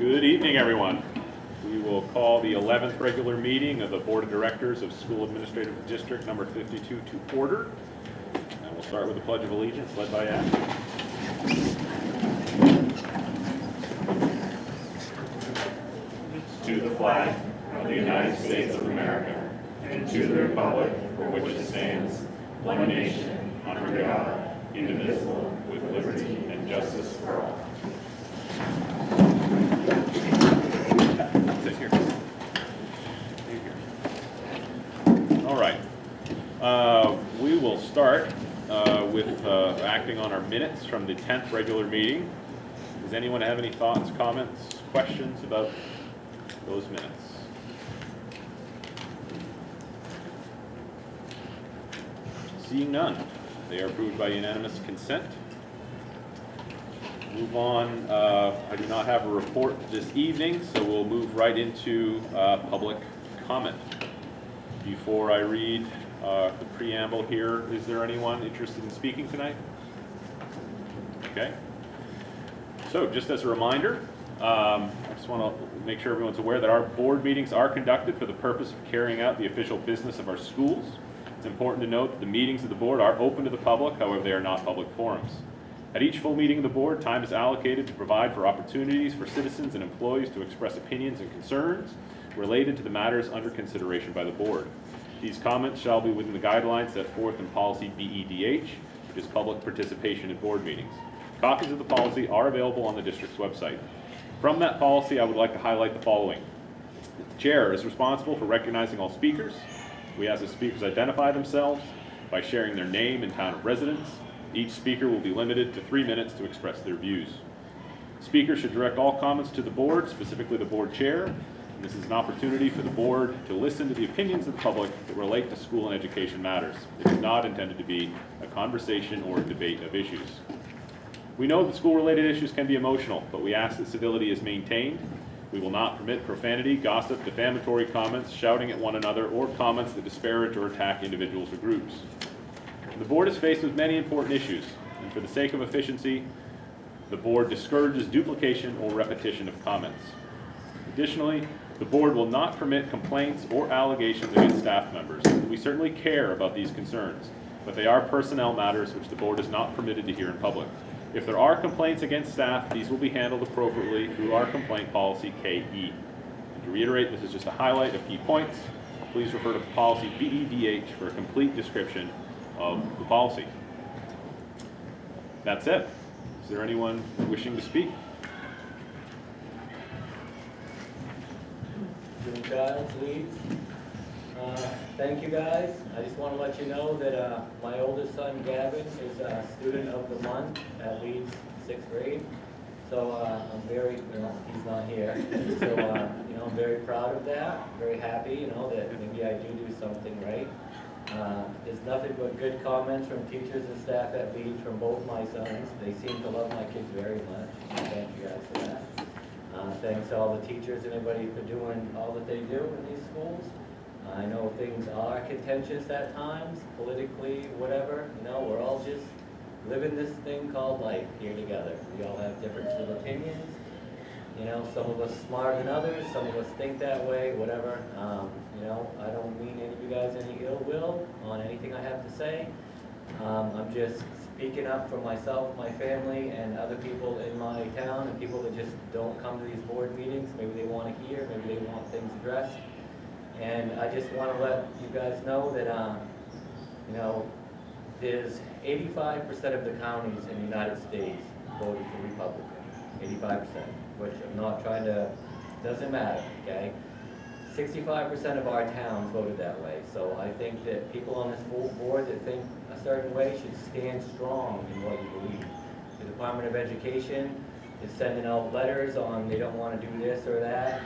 Good evening, everyone. We will call the 11th regular meeting of the Board of Directors of School Administrative District number 52 to order. And we'll start with the Pledge of Allegiance led by Ash. To the flag of the United States of America and to the republic for which it stands, one nation, under God, indivisible, with liberty and justice for all. Sit here. All right. We will start with acting on our minutes from the 10th regular meeting. Does anyone have any thoughts, comments, questions about those minutes? Seeing none, they are approved by unanimous consent. Move on. I do not have a report this evening, so we'll move right into public comment. Before I read the preamble here, is there anyone interested in speaking tonight? Okay. So just as a reminder, I just want to make sure everyone's aware that our board meetings are conducted for the purpose of carrying out the official business of our schools. It's important to note that the meetings of the board are open to the public, however, they are not public forums. At each full meeting of the board, time is allocated to provide for opportunities for citizens and employees to express opinions and concerns related to the matters under consideration by the board. These comments shall be within the guidelines set forth in policy BEDH, which is public participation in board meetings. Copies of the policy are available on the district's website. From that policy, I would like to highlight the following. The chair is responsible for recognizing all speakers. We ask that speakers identify themselves by sharing their name and town of residence. Each speaker will be limited to 3 minutes to express their views. Speakers should direct all comments to the board, specifically the board chair. And this is an opportunity for the board to listen to the opinions of the public that relate to school and education matters. It is not intended to be a conversation or a debate of issues. We know that school-related issues can be emotional, but we ask that civility is maintained. We will not permit profanity, gossip, defamatory comments, shouting at one another, or comments that disparage or attack individuals or groups. The board is faced with many important issues, and for the sake of efficiency, the board discourages duplication or repetition of comments. Additionally, the board will not permit complaints or allegations against staff members. We certainly care about these concerns, but they are personnel matters which the board is not permitted to hear in public. If there are complaints against staff, these will be handled appropriately through our complaint policy KE. To reiterate, this is just a highlight of key points. Please refer to policy BEDH for a complete description of the policy. That's it. Is there anyone wishing to speak? Giles, Leeds. Thank you guys. I just want to let you know that my oldest son Gavin is a student of the month at Leeds 6th grade. So I'm very, he's not here. So I'm very proud of that. Very happy, that maybe I do something right. There's nothing but good comments from teachers and staff at Leeds from both my sons. They seem to love my kids very much. Thank you guys for that. Thanks to all the teachers and everybody for doing all that they do in these schools. I know things are contentious at times, politically, whatever. We're all just living this thing called life here together. We all have different opinions. Some of us smarter than others, some of us think that way, whatever. I don't mean any of you guys any ill will on anything I have to say. I'm just speaking up for myself, my family, and other people in my town, and people that just don't come to these board meetings. Maybe they want to hear, maybe they want things addressed. And I just want to let you guys know that, there's 85% of the counties in the United States voted for Republican. 85%, which I'm not trying to, doesn't matter, okay? 65% of our towns voted that way. So I think that people on this board that think a certain way should stand strong in what you believe. The Department of Education is sending out letters on they don't want to do this or that,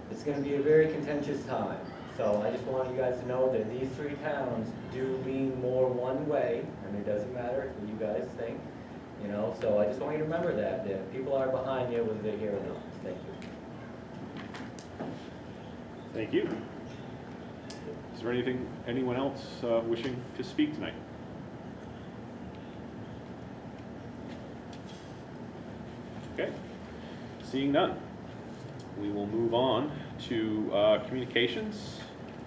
It's going to be a very contentious time. So I just want you guys to know that these 3 towns do lean more one way, and it doesn't matter what you guys think, So I just want you to remember that people are behind you whether they're here or not. Thank you. Thank you. Is there anyone else wishing to speak tonight? Okay. Seeing none, we will move on to communications.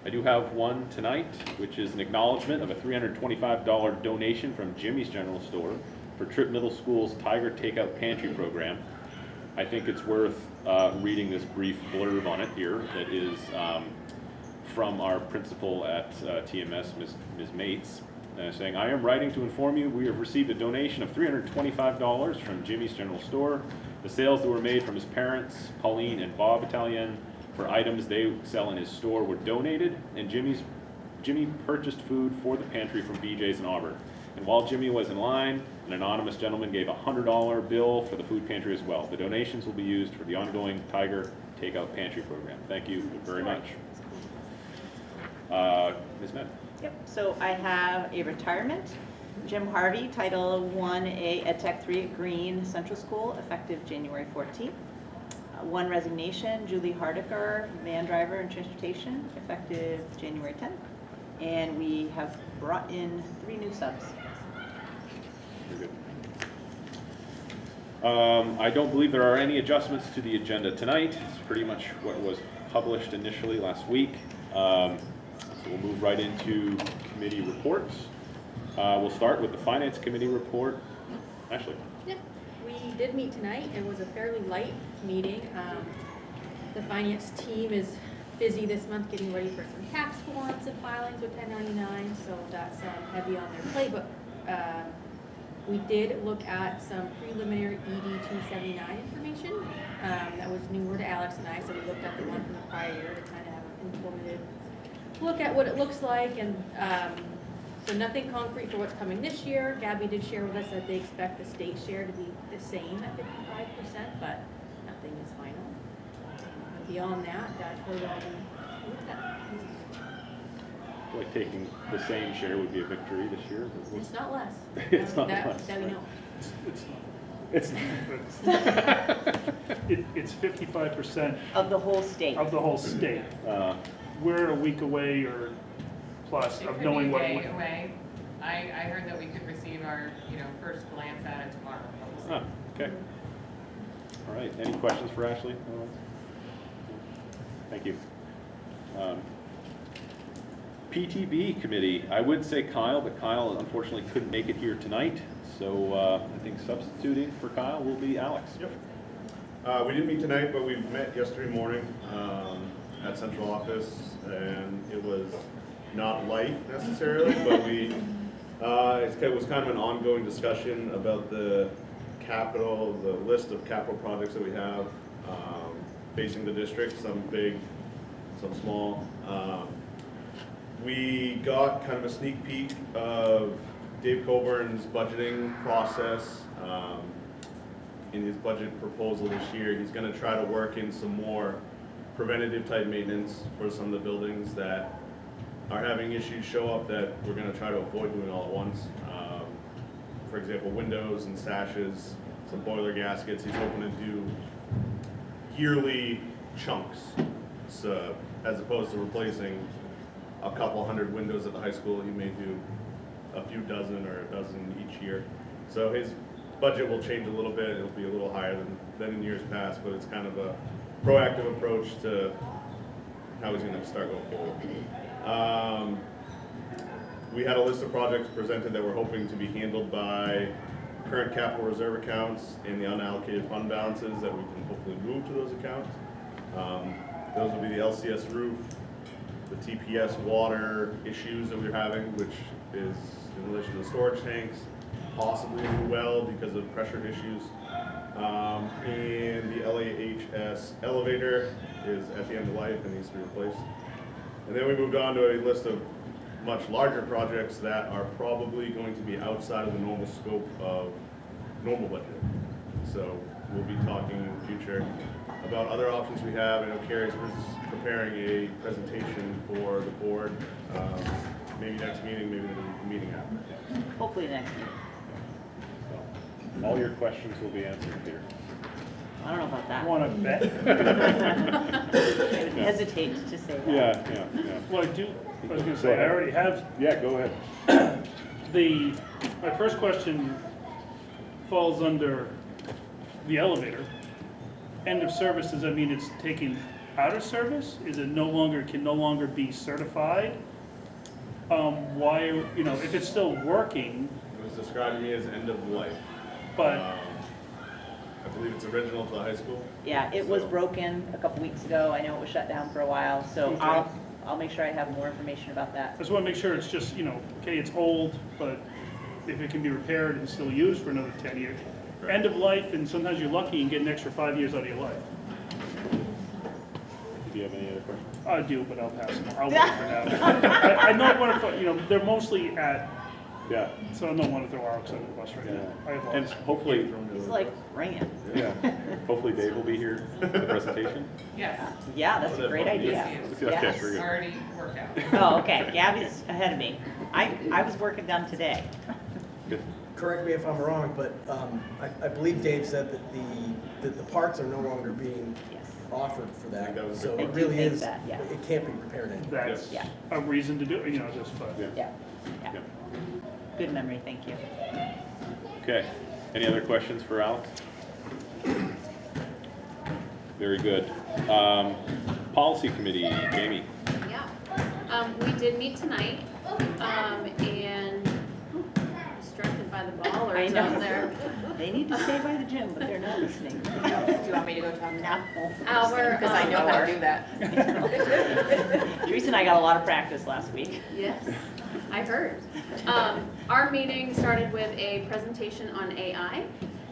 I do have one tonight, which is an acknowledgement of a $325 donation from Jimmy's General Store for Tripp Middle School's Tiger Takeout Pantry program. I think it's worth reading this brief blurb on it here that is from our principal at TMS, Ms. Mates, saying, I am writing to inform you we have received a donation of $325 from Jimmy's General Store. The sales that were made from his parents, Pauline and Bob Italian, for items they sell in his store were donated, and Jimmy purchased food for the pantry from BJ's in Auburn. And while Jimmy was in line, an anonymous gentleman gave a $100 bill for the food pantry as well. The donations will be used for the ongoing Tiger Takeout Pantry program. Thank you very much. Ms. Med. Yep, so I have a retirement. Jim Harvey, Title I-A at Tech 3 at Green Central School, effective January 14th. One resignation, Julie Hardiker, van driver and transportation, effective January 10th. And we have brought in 3 new subs. Very good. I don't believe there are any adjustments to the agenda tonight. It's pretty much what was published initially last week. So we'll move right into committee reports. We'll start with the Finance Committee report. Ashley. Yeah, we did meet tonight. It was a fairly light meeting. The finance team is busy this month getting ready for some tax forms and filings with 1099, so that's heavy on their plate. But we did look at some preliminary ED 279 information that was newer to Alex and I, so we looked at the one from the prior year to kind of have an informative look at what it looks like, and so nothing concrete for what's coming this year. Gabby did share with us that they expect the state share to be the same at 55%, but nothing is final. Beyond that, that's really all we looked at. Like taking the same share would be a victory this year. It's not less. It's not that, less. that we know. It's not. It's 55% Of the whole state. of the whole state. We're a week away or plus of knowing what. It could be a day away. I heard that we could receive our, first glance at it tomorrow. But we'll see. Okay. All right. Any questions for Ashley? Thank you. PTB committee. I would say Kyle, but Kyle unfortunately couldn't make it here tonight. So I think substituting for Kyle will be Alex. Yep. We didn't meet tonight, but we met yesterday morning at central office, and it was not light necessarily, but it was kind of an ongoing discussion about the list of capital projects that we have facing the district, some big, some small. We got kind of a sneak peek of Dave Coburn's budgeting process. In his budget proposal this year, he's going to try to work in some more preventative type maintenance for some of the buildings that are having issues show up that we're going to try to avoid doing all at once. For example, windows and sashes, some boiler gaskets. He's hoping to do yearly chunks, so as opposed to replacing a couple hundred windows at the high school, he may do a few dozen or a dozen each year. So his budget will change a little bit. It'll be a little higher than in years past, but it's kind of a proactive approach to how he's going to start going forward. We had a list of projects presented that we're hoping to be handled by current capital reserve accounts and the unallocated fund balances that we can hopefully move to those accounts. Those will be the LCS roof, the TPS water issues that we're having, which is in relation to the storage tanks, possibly a new well because of pressured issues. And the LAHS elevator is at the end of life and needs to be replaced. And then we moved on to a list of much larger projects that are probably going to be outside of the normal scope of normal budget. So we'll be talking in the future about other options we have. I know Carrie's preparing a presentation for the board, maybe next meeting, maybe the meeting after. Hopefully next year. So, all your questions will be answered here. I don't know about that. Want to bet? I would hesitate to say that. Yeah. Well, I was going to say, I already have. Yeah, go ahead. My first question falls under the elevator. end of service, does that mean it's taken out of service? Is it can no longer be certified? Why, you know, if it's still working, It was described to me as end of life. but, I believe it's original to the high school. Yeah, it was So- broken a couple weeks ago. I know it was shut down for a while, so Okay. I'll make sure I have more information about I that. just wanna make sure it's just, you know, okay, it's old, but if it can be repaired and still used for another 10 years. Right. End of life, and sometimes you're lucky and get an extra 5 years out of your life. Do you have any other questions? I do, but I'll pass it. I'll wait for now. I don't want to, you know, they're mostly at, Yeah, so I don't want to throw Alex under the bus right yeah. now. I have And lots. hopefully, He's like, bring it. yeah, hopefully Dave will be here for the presentation. Yes, Yeah, that's a great idea. Yes. Okay, Yes. very good. already worked out. Oh, okay, Gabby's ahead of me. I was working done today. Good. Correct me if I'm wrong, but I believe Dave said that the parts are no longer being Yes. offered for that. That was So I it do really think is, that, yeah. it can't be repaired anymore. That's Yeah. a reason to do it, you know, just, but. Yeah. Yeah, yeah. Yeah. Good memory, thank you. Okay, any other questions for Alex? Very good. Policy committee, Jamie. Yeah, we did meet tonight, and distracted by the I ballers know. out there. They need to stay by the gym, but they're not listening. Do you want me to go talk No. Our, Because I know how to do that. Teresa and I got a lot of practice last week. Yes, I heard. Our meeting started with a presentation on AI.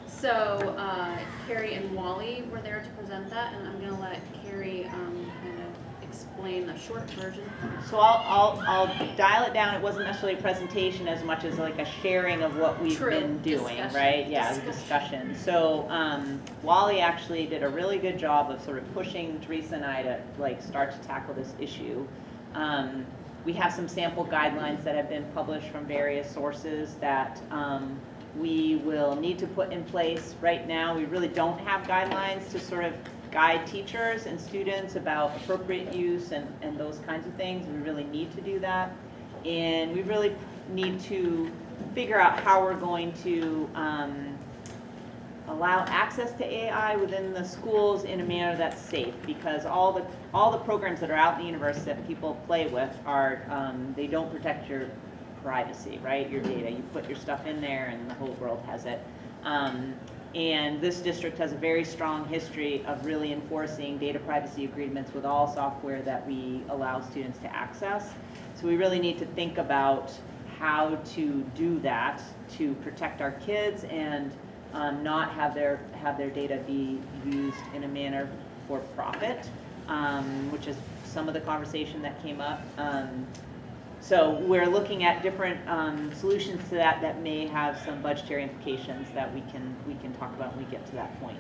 So Carrie and Wally were there to present that, and I'm gonna let Carrie kind of explain the short version. So I'll dial it down. It wasn't necessarily a presentation as much as like a sharing of what we've True. been doing, Discussion. right? Yeah, it was discussion. So Wally actually did a really good job of sort of pushing Teresa and I to like start to tackle this issue. We have some sample guidelines that have been published from various sources that we will need to put in place. Right now, we really don't have guidelines to sort of guide teachers and students about appropriate use and those kinds of things. We really need to do that. And we really need to figure out how we're going to allow access to AI within the schools in a manner that's safe, because all the programs that are out in the universe that people play with are, they don't protect your privacy, right? Your data. You put your stuff in there and the whole world has it. And this district has a very strong history of really enforcing data privacy agreements with all software that we allow students to access. So we really need to think about how to do that to protect our kids and not have their data be used in a manner for profit, which is some of the conversation that came up. So we're looking at different solutions to that may have some budgetary implications that we can talk about when we get to that point.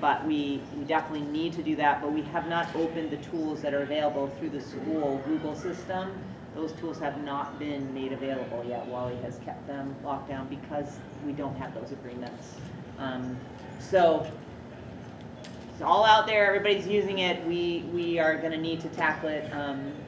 But we definitely need to do that, but we have not opened the tools that are available through the school Google system. Those tools have not been made available yet. Wally has kept them locked down because we don't have those agreements. So it's all out there, everybody's using it. We are gonna need to tackle it.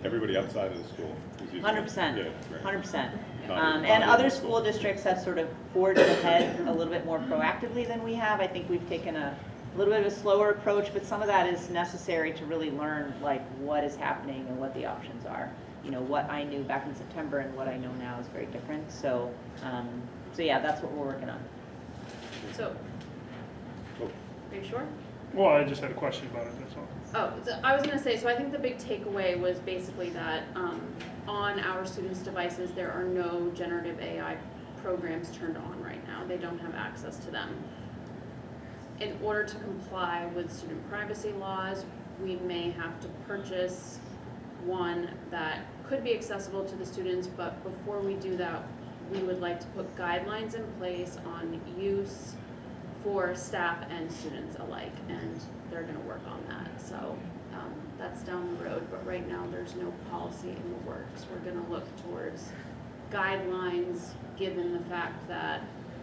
Everybody outside of the school is using it. 100%, Yeah, right. 100%. Not And in other the school districts have sort of forged ahead a little bit more proactively than we have. I think we've taken a little bit of a slower approach, but some of that is necessary to really learn like what is happening and what the options are. You know, what I knew back in September and what I know now is very different. So, so yeah, that's what we're working on. So, Oh, are you sure? Well, I just had a question about it, that's all. Oh, so I was gonna say, so I think the big takeaway was basically that on our students' devices, there are no generative AI programs turned on right now. They don't have access to them. In order to comply with student privacy laws, we may have to purchase one that could be accessible to the students, but before we do that, we would like to put guidelines in place on use for staff and students alike, and they're gonna work on that. So that's down the road, but right now there's no policy in the works. We're gonna look towards guidelines, given the fact that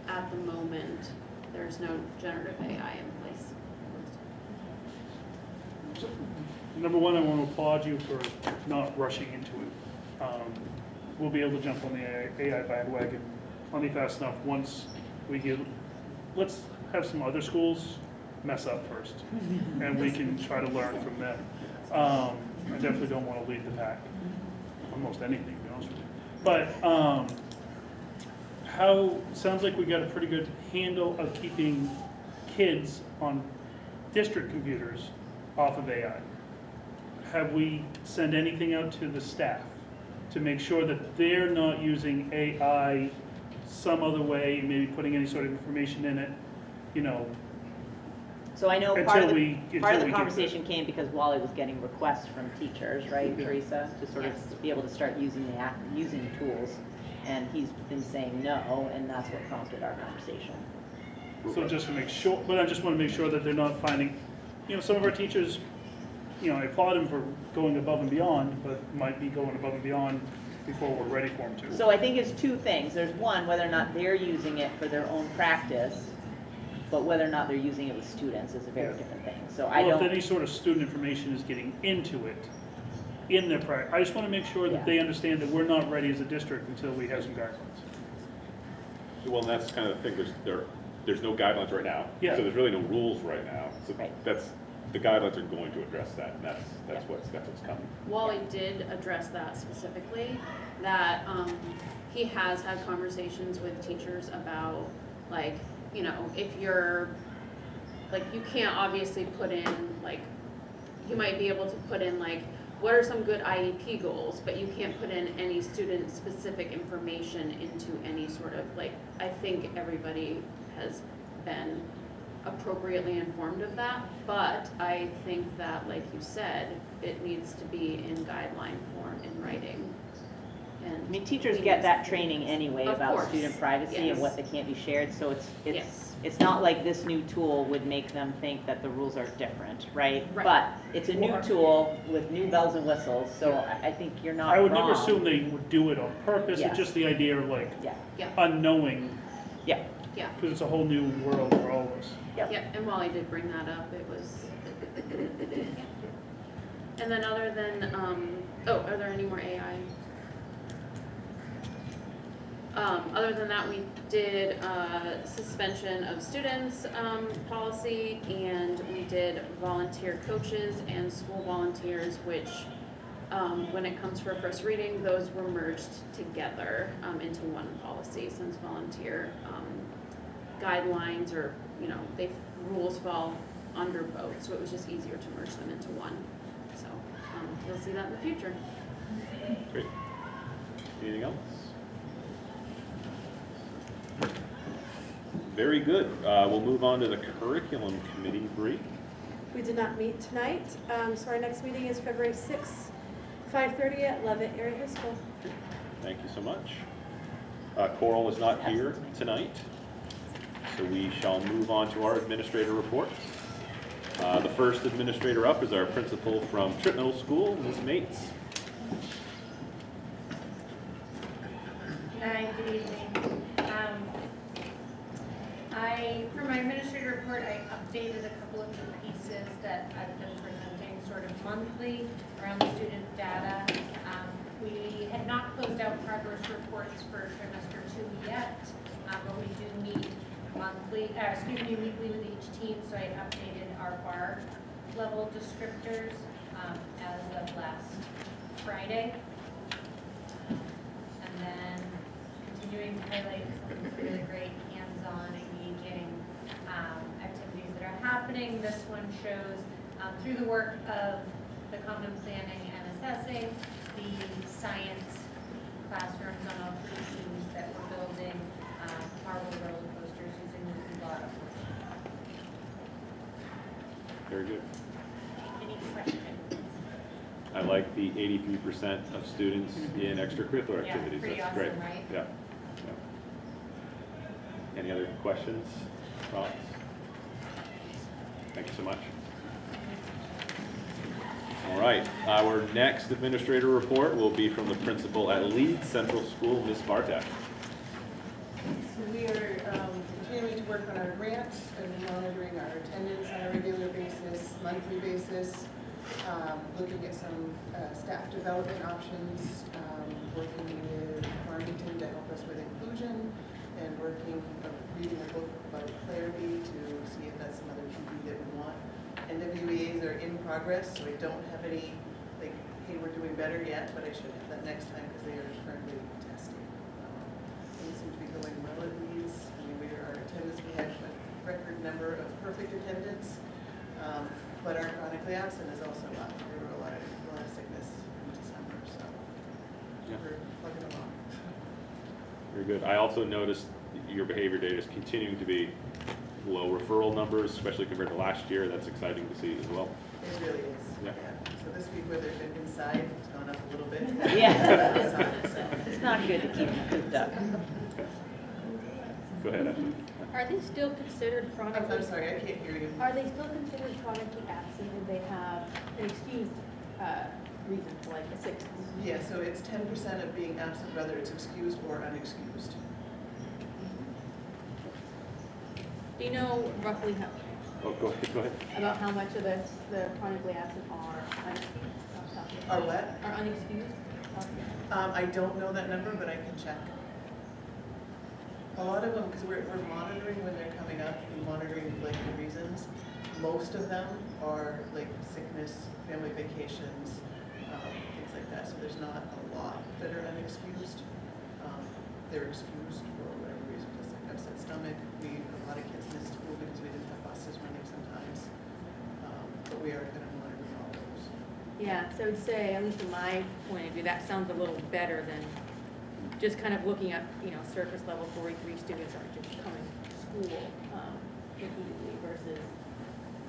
at the moment, there's no generative AI in place. So, number one, I want to applaud you for not rushing into it. We'll be able to jump on the AI bandwagon plenty fast enough once we get, let's have some other schools mess up first, and we can try to learn from them. I definitely don't want to lead the pack, almost anything, to be honest with you. But sounds like we got a pretty good handle of keeping kids on district computers off of AI. Have we sent anything out to the staff to make sure that they're not using AI some other way, maybe putting any sort of information in it, you know? So I know part of Until the we get conversation came because Wally was getting requests from teachers, right, Yeah. Teresa, to sort Yes. of be able to start using using tools, and he's been saying no, and that's what prompted our conversation. So just to make sure, but I just want to make sure that they're not finding, you know, some of our teachers, you know, I applaud them for going above and beyond, but might be going above and beyond before we're ready for them to. So I think it's two things. There's one, whether or not they're using it for their own practice, but whether or not they're using it with students is a very Yeah. different thing. So I Well, if don't, any sort of student information is getting into it, in their practice, I just want to make sure that Yeah. they understand that we're not ready as a district until we have some guidelines. Well, and that's kind of the thing, there's no guidelines right now. Yeah. So there's really no rules right now. So Right. the guidelines are going to address that, and that's what's coming. Wally did address that specifically, that he has had conversations with teachers about, like, you know, if you're, like, you can't obviously put in, like, you might be able to put in, like, what are some good IEP goals, but you can't put in any student-specific information into any sort of, like, I think everybody has been appropriately informed of that, but I think that, like you said, it needs to be in guideline form in writing. And I mean, teachers we get need that to- training anyway Of about course, student privacy and yes. what they can't be shared, so Yes. it's not like this new tool would make them think that the rules are different, right? Right. But it's a new tool with new bells and whistles, so I think you're not wrong. I would never assume they would do it on purpose, Yeah. it's just the idea of like Yeah, Yeah, unknowing, yeah, yeah, because it's a whole new world for all of us. yeah. yeah, and Wally did bring that up, it was, yeah. And then other than, are there any more AI? Other than that, we did suspension of students policy, and we did volunteer coaches and school volunteers, which when it comes for first reading, those were merged together into one policy, since volunteer guidelines or, you know, rules fall under both, so it was just easier to merge them into one. So you'll see that in the future. Great. Anything else? Very good. We'll move on to the curriculum committee brief. We did not meet tonight, so our next meeting is February 6th, 5:30 at Levitt Area High School. Thank you so much. Coral is not here tonight, so we shall move on to our administrator reports. The first administrator up is our principal from Tripp Middle School, Ms. Mates. Hi, good evening. For my administrative report, I updated a couple of the pieces that I've been presenting sort of monthly around the student data. We had not closed out progress reports for trimester 2 yet, but we do meet weekly with each team, so I updated our bar level descriptors as of last Friday. And then continuing to highlight some really great hands-on, engaging activities that are happening. This one shows through the work of the common planning and assessing the science classrooms on all 3 teams that we're building marble roller coasters using the bottom. Very good. Any questions? I like the 83% of students in extracurricular Yeah, activities. pretty That's awesome, great. right? Yeah. Any other questions, thoughts? Thank you so much. All right, our next administrator report will be from the principal at Leeds Central School, Ms. Bartek. So we are continuing to work on our grants and monitoring our attendance on a regular basis, monthly basis, looking at some staff development options, working with Farmington to help us with inclusion, and reading a book about Clarity to see if that's some other PD that progress, so I don't have any, like, hey, we're doing better yet, but I should have that next time because they are currently testing. Things seem to be going well at Leeds. I mean, our attendance, we had a record number of perfect attendance, but our chronically absent is also up. There were a lot of sickness in December, so Yeah. we're plugging along. Very good. I also noticed your behavior data is continuing to be low referral numbers, especially compared to last year. That's exciting to see as well. It really is. Yeah. So this week where they've been inside, it's gone up a little bit. Yeah. Outside, so. It's not good to keep them cooped up. Okay. Go ahead, Ashley. Are they still considered chronically? I'm sorry, I can't hear you. Are they still considered chronically absent if they have an excused reason for like a sickness? Yeah, so it's 10% of being absent, whether it's excused or unexcused. Do you know roughly how, Oh, go ahead. about how much of the chronically absent are unexcused? Are what? Are unexcused? I don't know that number, but I can check. A lot of them, because we're monitoring when they're coming up, and monitoring like the reasons. Most of them are like sickness, family vacations, things like that. So there's not a lot that are unexcused. They're excused for whatever reason, just like upset stomach. A lot of kids missed school because we didn't have buses running sometimes. But we are kind of monitoring all those. Yeah, so I would say, at least from my point of view, that sounds a little better than just kind of looking at, surface level 43 students aren't just coming to school repeatedly versus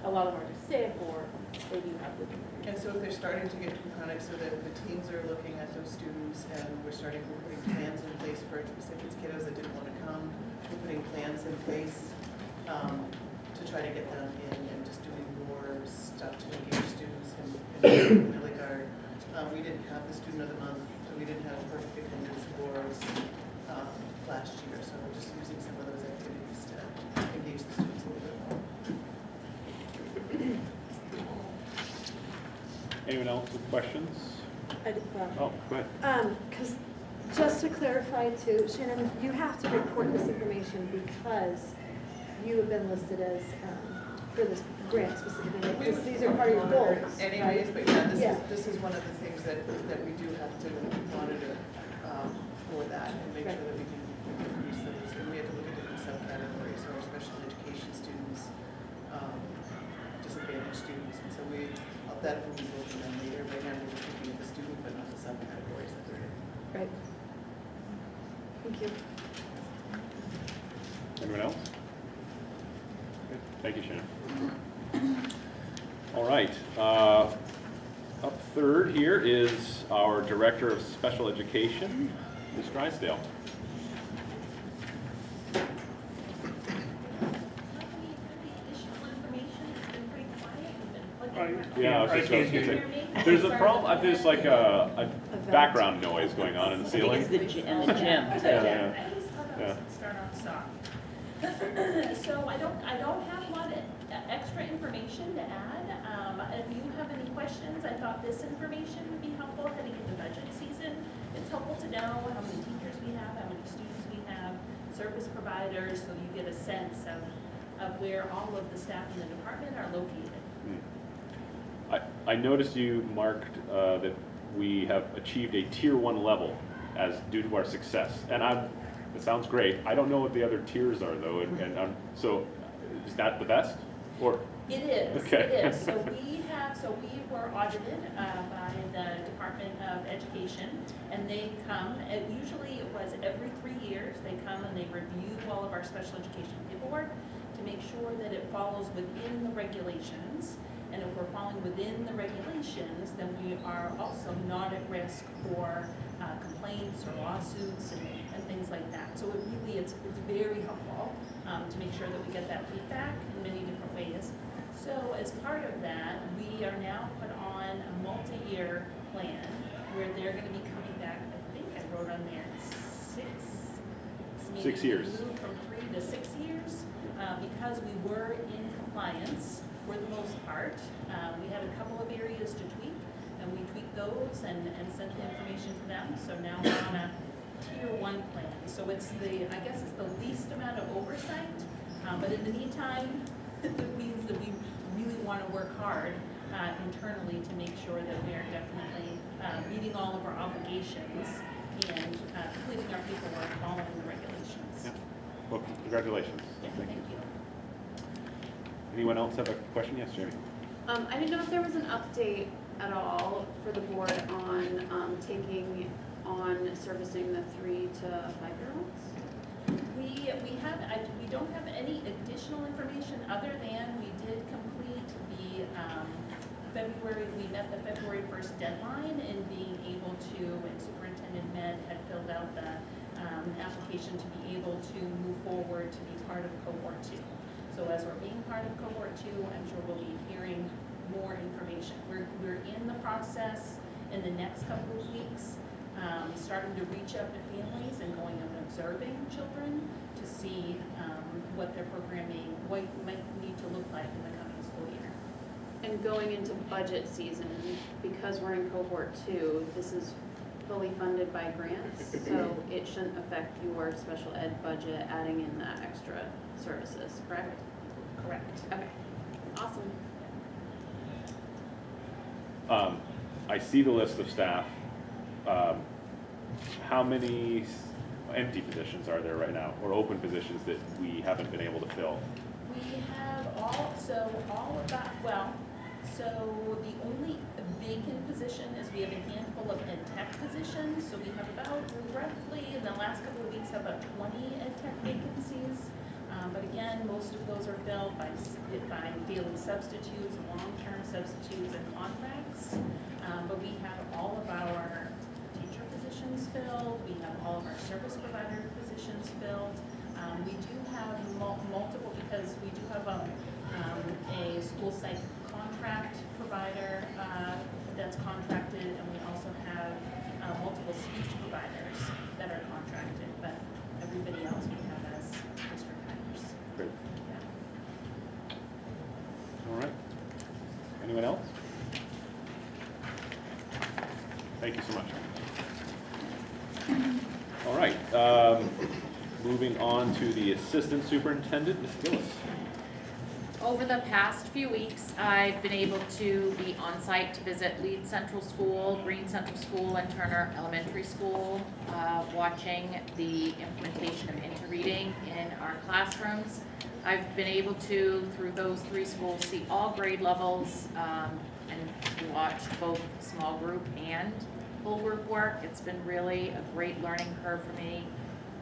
a lot of them are just sick or they do have living. And so if they're starting to get too chronic, so that the teams are looking at those students and we're putting plans in place for specific kiddos that didn't want to come. We're putting plans in place to try to get them in and just doing more stuff to engage students. And like we didn't have the student of the month, so we didn't have perfect attendance scores last year. So we're just using some of those activities to engage the students a little bit more. Anyone else with questions? I did, Oh, go ahead. Because just to clarify too, Shannon, you have to report this information because you have been listed as, for this grant specifically, because these are part of your goals. Anyways, right? but Yeah. this is one of the things that we do have to monitor for that and make sure that we can increase those. And we have to look at different subcategories, so our special education students, disadvantaged students, and so that will be looking at later. Right now, we're just looking at the student, but not the subcategories that they're in. Right. Thank you. Anyone else? Okay. Thank you, Shannon. All right. Up third here is our Director of Special Education, Ms. Drysdale. Yeah, I was just going to say, there's a problem, there's like a background noise going on in the I think ceiling. it's the gym too. Yeah. Yeah. Start off soft. So I don't have a lot of extra information to add. If you have any questions, I thought this information would be helpful heading into budget season. It's helpful to know how many teachers we have, how many students we have, service providers, so you get a sense of where all of the staff in the department are located. I noticed you marked that we have achieved a tier 1 level as due to our success, and it sounds great. I don't know what the other tiers are though, and so is that the best or? It is. Okay. It is. So we were audited by the Department of Education, and they come. Usually it was every 3 years. They come and they review all of our special education paperwork to make sure that it follows within the regulations. And if we're falling within the regulations, then we are also not at risk for complaints or lawsuits and things like that. So it's very helpful to make sure that we get that feedback in many different ways. So as part of that, we are now put on a multi-year plan where they're going to be coming back, I think I wrote on there, 6 years. Moved from 3 to 6 years because we were in compliance for the most part. We had a couple of areas to tweak, and we tweaked those and sent the information to them. So now we're on a tier 1 plan. So it's I guess it's the least amount of oversight, but in the meantime, it means that we really want to work hard internally to make sure that we are definitely meeting all of our obligations and completing our paperwork, following the regulations. Yeah. Well, congratulations. Yeah, thank you. Anyone else have a question? Yes, Jamie. I didn't know if there was an update at all for the board on taking on servicing the 3 to 5-year-olds. We don't have any additional information other than we did complete the we met the February 1st deadline in being able to, and Superintendent Med had filled out the application to be able to move forward to be part of cohort 2. So as we're being part of cohort 2, I'm sure we'll be hearing more information. We're in the process in the next couple of weeks, starting to reach out to families and going and observing children to see what their programming, what might need to look like in the coming school year. And going into budget season, because we're in cohort 2, this is fully funded by grants, so it shouldn't affect your special ed budget adding in that extra services, correct? Correct. Okay, awesome. I see the list of staff. How many empty positions are there right now, or open positions that we haven't been able to fill? We have all of that, so the only vacant position is we have a handful of ed tech positions. So we have about, roughly, in the last couple of weeks, have about 20 ed tech vacancies. But again, most of those are filled by daily substitutes, long-term substitutes, and contracts. But we have all of our teacher positions filled. We have all of our service provider positions filled. We do have multiple, because we do have a school site contract provider that's contracted, and we also have multiple speech providers that are contracted, but everybody else we have as district hires. Great. Yeah. All right. Anyone else? Thank you so much. All right. Moving on to the assistant superintendent, Ms. Gillis. Over the past few weeks, I've been able to be on site to visit Leeds Central School, Green Central School, and Turner Elementary School, watching the implementation of interreading in our classrooms. I've been able to, through those 3 schools, see all grade levels and watched both small group and full group work. It's been really a great learning curve for me.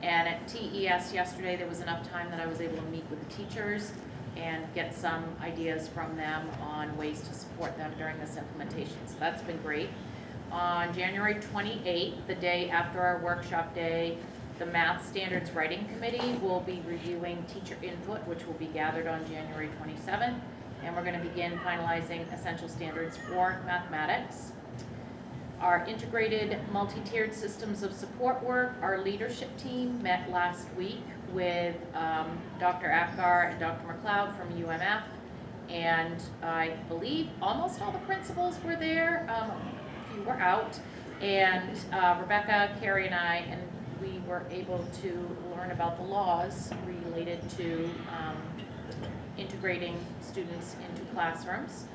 And at TES yesterday, there was enough time that I was able to meet with the teachers and get some ideas from them on ways to support them during this implementation. So that's been great. On January 28th, the day after our workshop day, the Math Standards Writing Committee will be reviewing teacher input, which will be gathered on January 27th. And we're going to begin finalizing essential standards for mathematics. Our integrated multi-tiered systems of support work, our leadership team met last week with Dr. Apgar and Dr. McLeod from UMF, and I believe almost all the principals were there. A few were out, and Rebecca, Carrie, and I, and we were able to learn about the laws related to integrating students into classrooms.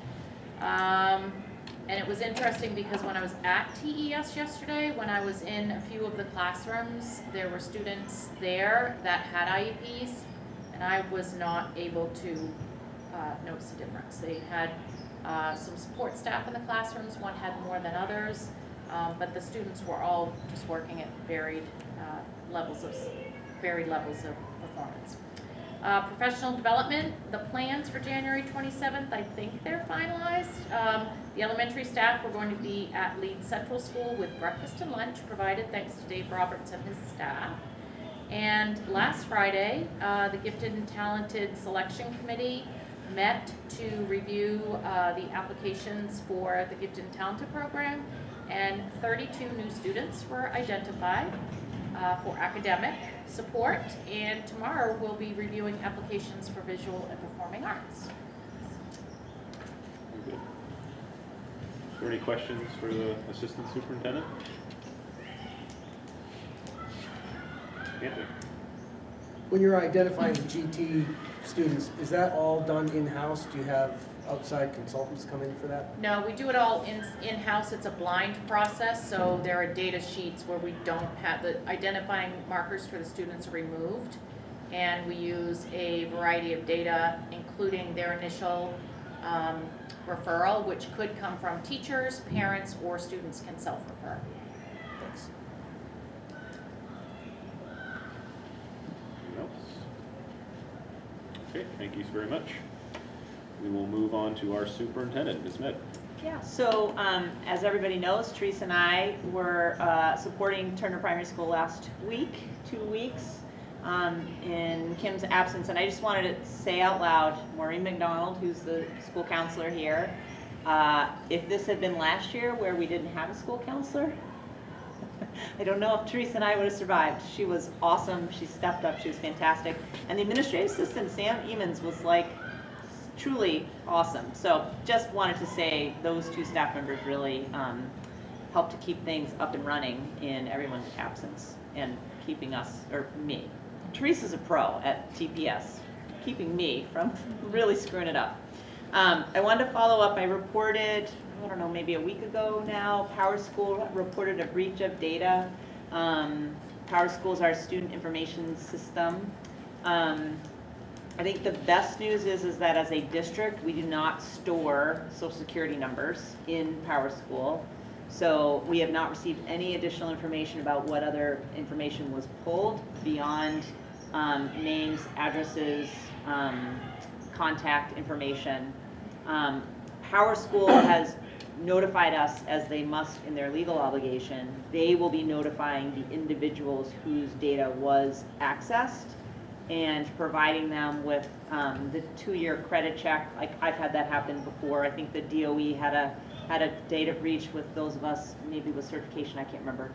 And it was interesting because when I was at TES yesterday, when I was in a few of the classrooms, there were students there that had IEPs, and I was not able to notice the difference. They had some support staff in the classrooms. One had more than others, but the students were all just working at varied levels of performance. Professional development, the plans for January 27th, I think they're finalized. The elementary staff were going to be at Leeds Central School with breakfast and lunch provided, thanks to Dave Roberts and his staff. And last Friday, the Gifted and Talented Selection Committee met to review the applications for the Gifted and Talented program, and 32 new students were identified for academic support, and tomorrow we'll be reviewing applications for visual and performing arts. Very good. Are there any questions for the assistant superintendent? Anthony? When you're identifying the GT students, is that all done in-house? Do you have outside consultants come in for that? No, we do it all in-house. It's a blind process, so there are data sheets where we don't have the identifying markers for the students are removed. And we use a variety of data, including their initial referral, which could come from teachers, parents, or students can self-refer. Thanks. Anything else? Okay, thank you very much. We will move on to our superintendent, Ms. Med. Yeah, so as everybody knows, Teresa and I were supporting Turner Primary School last week, 2 weeks, in Kim's absence. And I just wanted to say out loud, Maureen McDonald, who's the school counselor here, if this had been last year where we didn't have a school counselor, I don't know if Teresa and I would have survived. She was awesome. She stepped up. She was fantastic. And the administrative assistant, Sam Emons, was like truly awesome. So just wanted to say those two staff members really helped to keep things up and running in everyone's absence and keeping us, or me. Teresa's a pro at TPS, keeping me from really screwing it up. I wanted to follow up. I reported, I don't know, maybe a week ago now, Power School reported a breach of data. Power School is our student information system. I think the best news is that as a district, we do not store social security numbers in Power School. So we have not received any additional information about what other information was pulled beyond names, addresses, contact information. Power School has notified us, as they must in their legal obligation, they will be notifying the individuals whose data was accessed and providing them with the 2-year credit check. Like I've had that happen before. I think the DOE had a data breach with those of us, maybe with certification, I can't remember.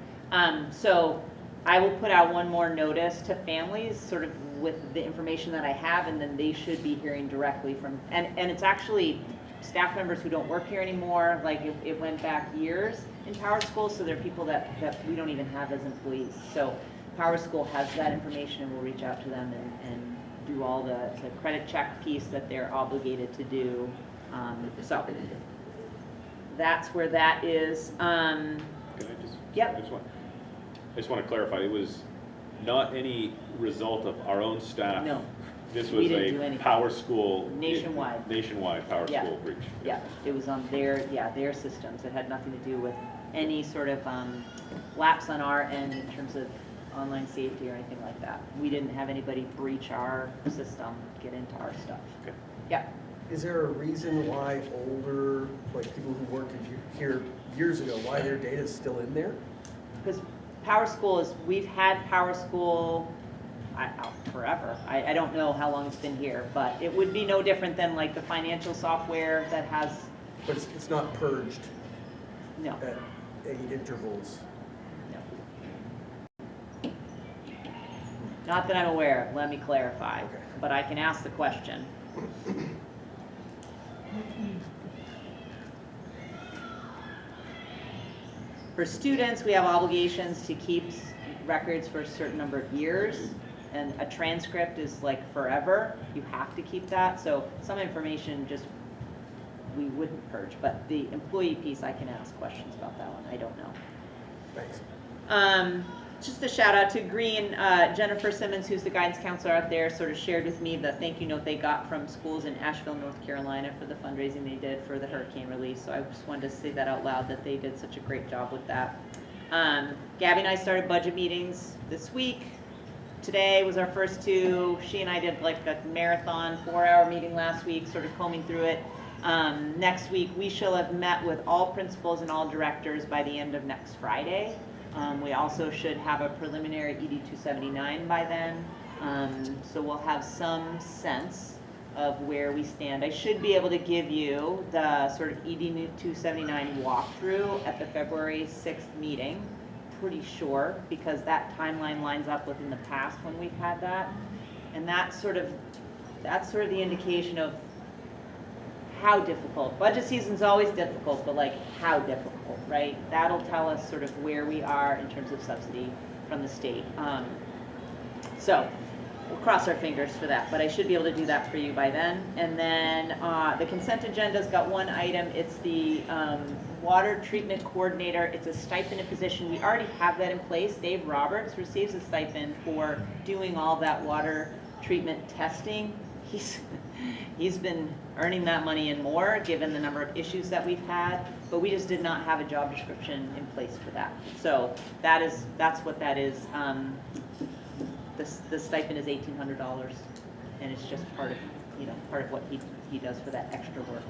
So I will put out one more notice to families sort of with the information that I have, and then they should be hearing directly from, and it's actually staff members who don't work here anymore. Like it went back years in Power School, so there are people that we don't even have as employees. So Power School has that information, and we'll reach out to them and do all the credit check piece that they're obligated to do. So that's where that is. Can I just? Yep. I just want to clarify, it was not any result of our own staff. No. This We was didn't do a anything. Power School. Nationwide. Nationwide Power Yeah. School breach. Yeah, it was on their systems. It had nothing to do with any sort of lapse on our end in terms of online safety or anything like that. We didn't have anybody breach our system, get into our stuff. Okay. Yeah. Is there a reason why older, like people who worked here years ago, why their data is still in there? Because Power School is, we've had Power School forever. I don't know how long it's been here, but it would be no different than like the financial software that has. But it's not purged No. at any intervals. No. Not that I'm aware of, let me clarify, Okay. but I can ask the question. For students, we have obligations to keep records for a certain number of years, and a transcript is like forever. You have to keep that, so some information just we wouldn't purge, but the employee piece, I can ask questions about that one. I don't know. Thanks. Just a shout out to Green, Jennifer Simmons, who's the guidance counselor out there, sort of shared with me the thank you note they got from schools in Asheville, North Carolina for the fundraising they did for the hurricane relief. So I just wanted to say that out loud, that they did such a great job with that. Gabby and I started budget meetings this week. Today was our first 2. She and I did like a marathon 4-hour meeting last week, sort of combing through it. Next week, we shall have met with all principals and all directors by the end of next Friday. We also should have a preliminary ED 279 by then, so we'll have some sense of where we stand. I should be able to give you the sort of ED 279 walkthrough at the February 6th meeting, pretty sure, because that timeline lines up with in the past when we've had that, and that's sort of the indication of how difficult. Budget season's always difficult, but like how difficult, right? That'll tell us sort of where we are in terms of subsidy from the state. So we're cross our fingers for that, but I should be able to do that for you by then. And then the consent agenda's got one item. It's the water treatment coordinator. It's a stipended position. We already have that in place. Dave Roberts receives a stipend for doing all that water treatment testing. He's been earning that money and more, given the number of issues that we've had, but we just did not have a job description in place for that. So that's what that is. The stipend is $1,800, and it's just part of what he does for that extra work.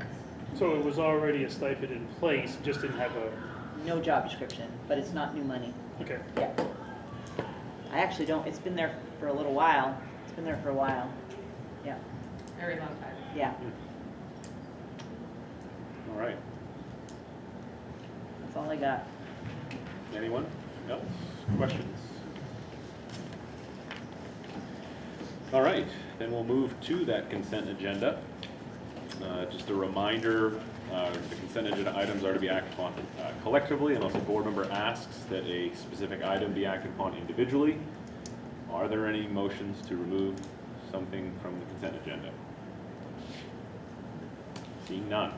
So it was already a stipend in place, just didn't have a... No job description, but it's not new money. Okay. Yeah. I actually don't, it's been there for a little while. It's been there for a while. Yeah. Very long time. Yeah. All right. That's all I got. Anyone else? Questions? All right, then we'll move to that consent agenda. Just a reminder, the consent agenda items are to be acted upon collectively, unless a board member asks that a specific item be acted upon individually. Are there any motions to remove something from the consent agenda? Seeing none.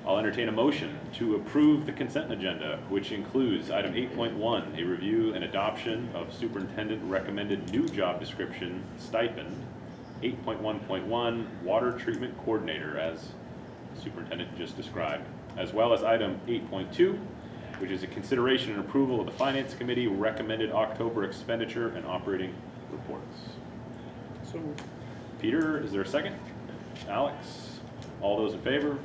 I'll entertain a motion to approve the consent agenda, which includes item 8.1, a review and adoption of superintendent recommended new job description stipend, 8.1.1, water treatment coordinator, as superintendent just described, as well as item 8.2, which is a consideration and approval of the finance committee recommended October expenditure and operating reports. So Peter, is there a second? Alex, all those in favor?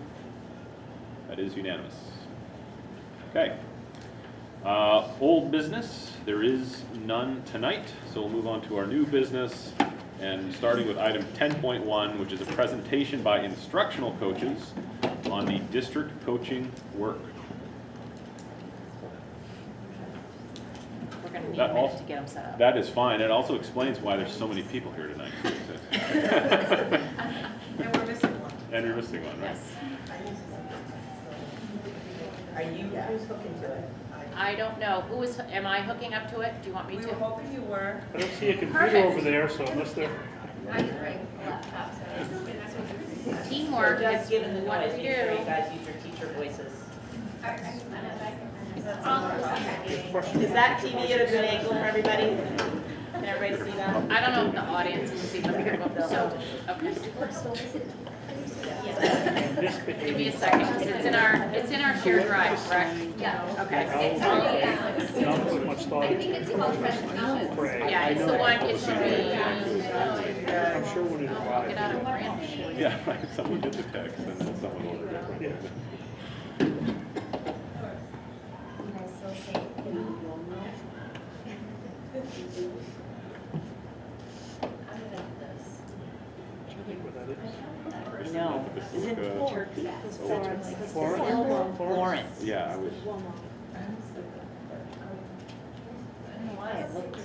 That is unanimous. Okay. Old business, there is none tonight, so we'll move on to our new business, and starting with item 10.1, which is a presentation by instructional coaches on the district coaching work. We're gonna need That a minute also- to get them set up. That is fine. It also explains why there's so many people here tonight, too. And we're missing one. And you're missing one, right? Yes. Are you, who's hooking to it? I don't know. Am I hooking up to it? Do you want me We to? were hoping you were. I don't see a computer Perfect. over there, so unless they're... I can bring a laptop, so. Teamwork So just is given the what noise, we make sure you do. guys use your teacher voices. Oh, Is that TV at a good angle for everybody? Can everybody see that? I don't know if the audience can see them here, so, okay. Give me a second, 'cause it's in our shared drive, correct? Yeah. Okay. Not put much thought I think into it's it. called presentation. Pray. Yeah, it's the one, it should be, I'm sure when it I'll get out arrives. of brand. Yeah, right. Someone did the text and then someone ordered it. Yeah. Do you think what that is? No. Isn't Like, Turkey? Florence? Florence. Yeah, I was. I don't know why it looked.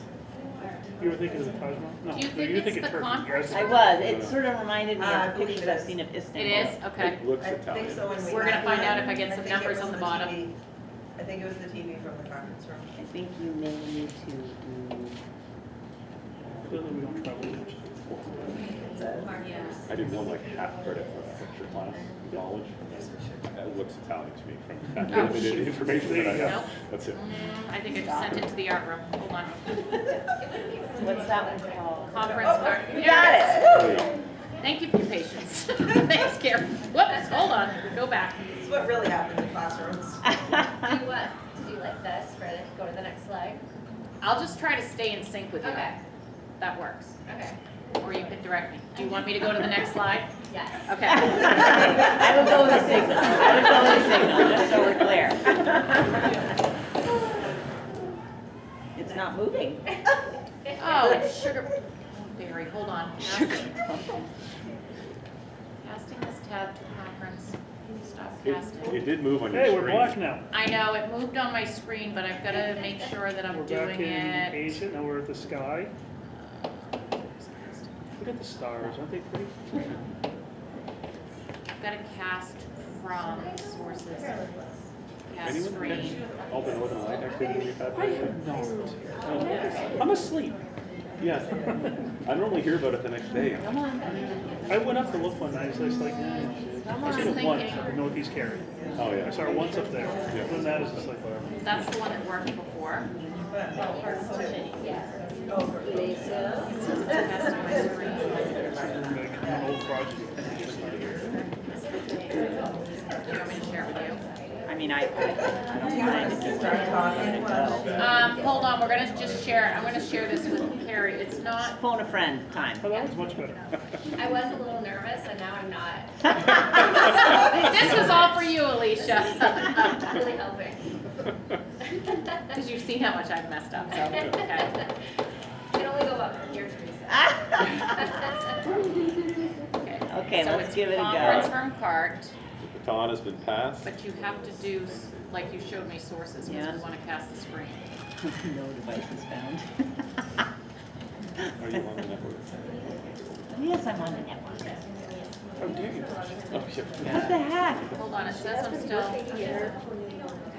You were thinking of the Taj Mahal? No, Do you no, think you're it's thinking the Turkey. conference? Yes. I was. It sort of reminded me I of believe pictures it I've is. seen of It Istanbul. is, okay. It looks I think Italian. so. when we We're gonna got find here. out if I get some think it numbers was on the bottom. TV. I think it was the TV from the conference room. I think you may need to do. Clearly we don't travel much. I did one like half credit for a picture class in college. That looks Italian to me from that Oh, limited shoot. information that I There you have. go. That's it. I think I just sent it to the art room. Hold on. What's that one called? Conference art. You got it. Thank you for your patience. Thanks, Karen. Whoops, hold on. Go back. This is what really happened in classrooms. Do what? To do like this, for like, go to the next slide? I'll just try to stay in sync with you. Okay. That works. Okay. Or you can direct me. Do you want me to go to the next slide? Yes. Okay. I would go with signal. I would go with signal, just so we're clear. It's not moving. Oh, it's sugar. Berry, hold on. Casting this tab to conference. Stop casting. It did move on your Hey, screen. we're black now. I know, it moved on my screen, but I've got to make sure that I'm We're back doing in it. Asia, now we're at the sky. Look at the stars, aren't they pretty? I've got to cast from sources. Cast Anyone screen. catch all the Northern Light activity we've had I lately? have not. I'm asleep. Yeah. I normally hear about it the next day. Come on. I went up to look one night, so it's like, I seen it once in Northeast Cary. Oh, I yeah. saw it once up there. Other than that, it's just like, whatever. That's the one that worked before. Like, an old project. Do you want me to share it with you? I mean, I don't mind if you start talking. Hold on, we're gonna just share it. I'm gonna share this with Carrie. It's not. Phone a friend time. Oh, that was much better. I was a little nervous and now I'm not. This was all for you, Alicia. Really helping. Because you've seen how much I've messed up, so, okay. Can only go up from here, Teresa. Okay, So let's it's give it a conference go. room cart, The baton has been passed. but you have to do, like you showed me sources, because Yeah. we want to cast the screen. No devices found. Are you on the network? Yes, I'm on the network. How dare you? Oh, yeah. What the heck? Hold on, it says I'm still,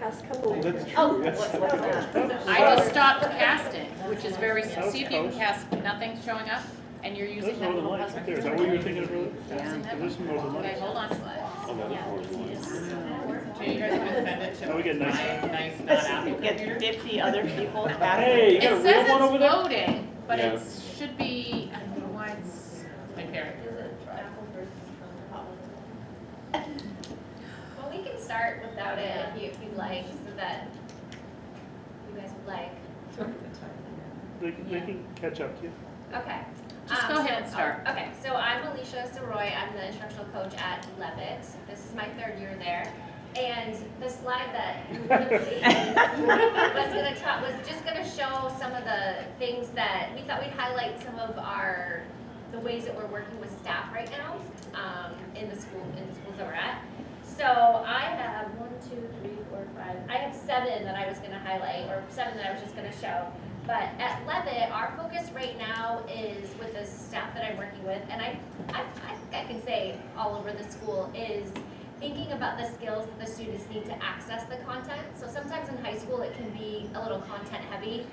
Past couple. That's true. Oh, Yes. what's that? I just stopped casting, which is very, That was see if you can close. cast, nothing's showing up, and you're using There's that Northern little Lights puzzle. right there. Is that what you were thinking of earlier? Yeah. There's some Northern Okay, Lights. hold on. Oh, that is more than one. Jay, you guys are gonna send it to Oh, we get nice- my nice not Let's Apple get computer? 50 other people. Hey, you got a It says real one over it's there? loading, but Yeah. it should be, I don't know why it's, Like Carrie. Well, we can start without it if you'd like, so that you guys would like. They can catch up to you. Okay. Just go ahead and start. Okay, so I'm Alicia Soroy. I'm the instructional coach at Levitt. This is my 3rd year there. And the slide that you couldn't see was just gonna show some of the things that we thought we'd highlight some of the ways that we're working with staff right now, in the schools that we're at. So I have 1, 2, 3, 4, 5. I have 7 that I was gonna highlight, or 7 that I was just gonna show. But at Levitt, our focus right now is with the staff that I'm working with, and I think I can say all over the school, is thinking about the skills that the students need to access the content. So sometimes in high school, it can be a little content heavy,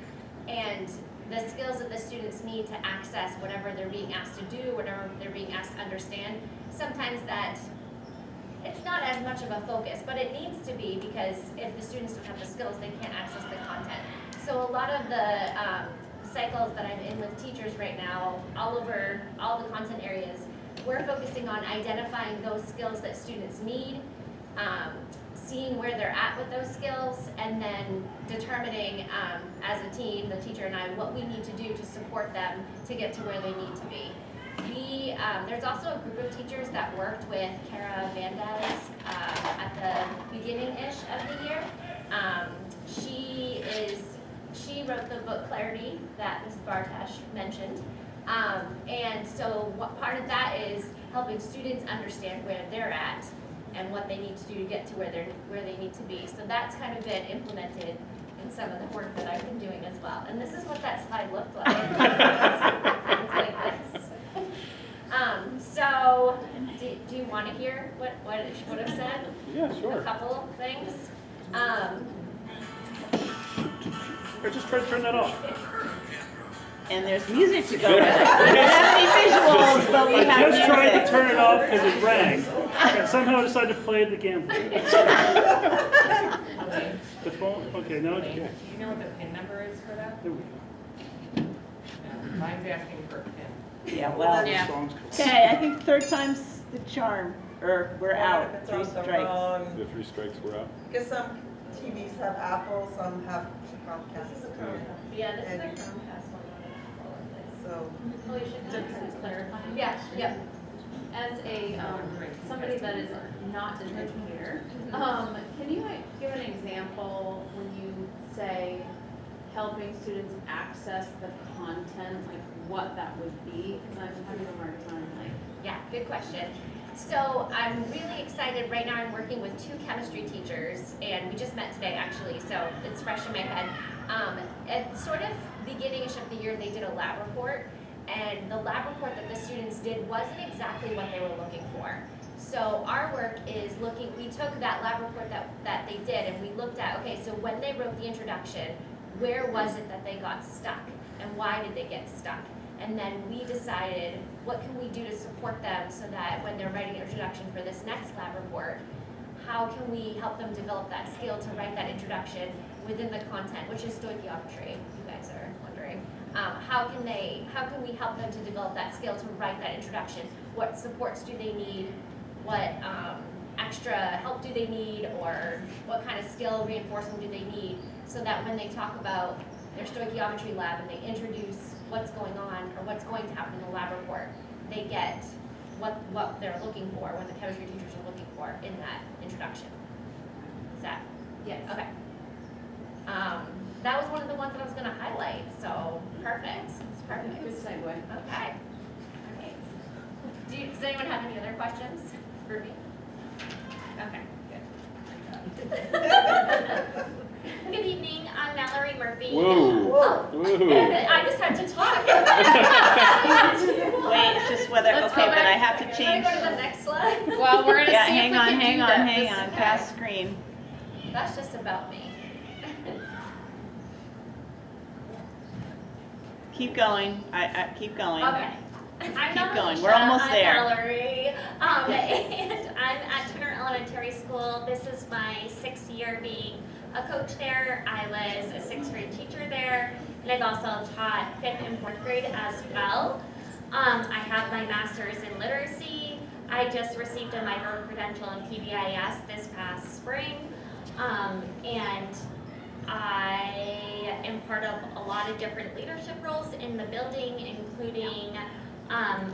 and the skills that the students need to access whatever they're being asked to do, whatever they're being asked to understand, sometimes that it's not as much of a focus, but it needs to be, because if the students don't have the skills, they can't access the content. So a lot of the cycles that I'm in with teachers right now, all over all the content areas, we're focusing on identifying those skills that students need, seeing where they're at with those skills, and then determining as a team, the teacher and I, what we need to do to support them to get to where they need to be. There's also a group of teachers that worked with Kara Vandez at the beginning-ish of the year. She wrote the book Clarity that Ms. Bartash mentioned. And so what part of that is helping students understand where they're at and what they need to do to get to where they need to be. So that's kind of been implemented in some of the work that I've been doing as well. And this is what that slide looked like. It's like this. So do you want to hear what I've said? Yeah, sure. A couple things. Or just try to turn that off. And there's music to go with it. We don't have any visuals, but we I have just tried to music. turn it off because it rang. And somehow decided to play it again. The phone, okay, now it's Do okay. you know what the PIN number is for that? There we go. Mine's asking for a PIN. Yeah, well, Yeah. Song's cool. okay, I think 3rd time's the charm, or we're out, If it's 3 on the strikes. wrong, The 3 strikes were out. because some TVs have Apple, some have Comcast. This is a Chromecast. Yeah, this is a And- Chromecast one. So, Oh, you should just clarify. Yeah, yeah. As a, somebody that is not an educator, can you give an example when you say helping students access the content, like what that would be? Because I'm having a hard time, like. Yeah, good question. So I'm really excited. Right now I'm working with 2 chemistry teachers, and we just met today actually, so it's fresh in my head. At sort of beginning-ish of the year, they did a lab report, and the lab report that the students did wasn't exactly what they were looking for. So our work is we took that lab report that they did, and we looked at, okay, so when they wrote the introduction, where was it that they got stuck, and why did they get stuck? And then we decided, what can we do to support them so that when they're writing an introduction for this next lab report, how can we help them develop that skill to write that introduction within the content, which is stoichiometry, you guys are wondering. How can we help them to develop that skill to write that introduction? What supports do they need? What extra help do they need? Or what kind of skill reinforcement do they need? So that when they talk about their stoichiometry lab and they introduce what's going on or what's going to happen in the lab report, they get what they're looking for, what the chemistry teachers are looking for in that introduction. Is that? Yes. Okay. That was one of the ones that I was going to highlight, so perfect. It's perfect. Good segue. Okay. All right. Does anyone have any other questions for me? Okay, good. Good evening, I'm Mallory Murphy. Whoa. Oh, Whoa. I just had to talk. Wait, it's just whether, Let's okay, go but back. I have to Can I change. go to the next slide? Well, we're gonna Yeah, see if hang we on, can hang do on, that. hang This- on, pass screen. That's just about me. Keep going, I keep going. Okay. I'm Keep going. Alicia. We're almost I'm there. Mallory, and I'm at Turner Elementary School. This is my 6th year being a coach there. I was a 6th grade teacher there, and I've also taught 5th and 4th grade as well. I have my master's in literacy. I just received a micro credential in PBIS this past spring, and I am part of a lot of different leadership roles in the building, including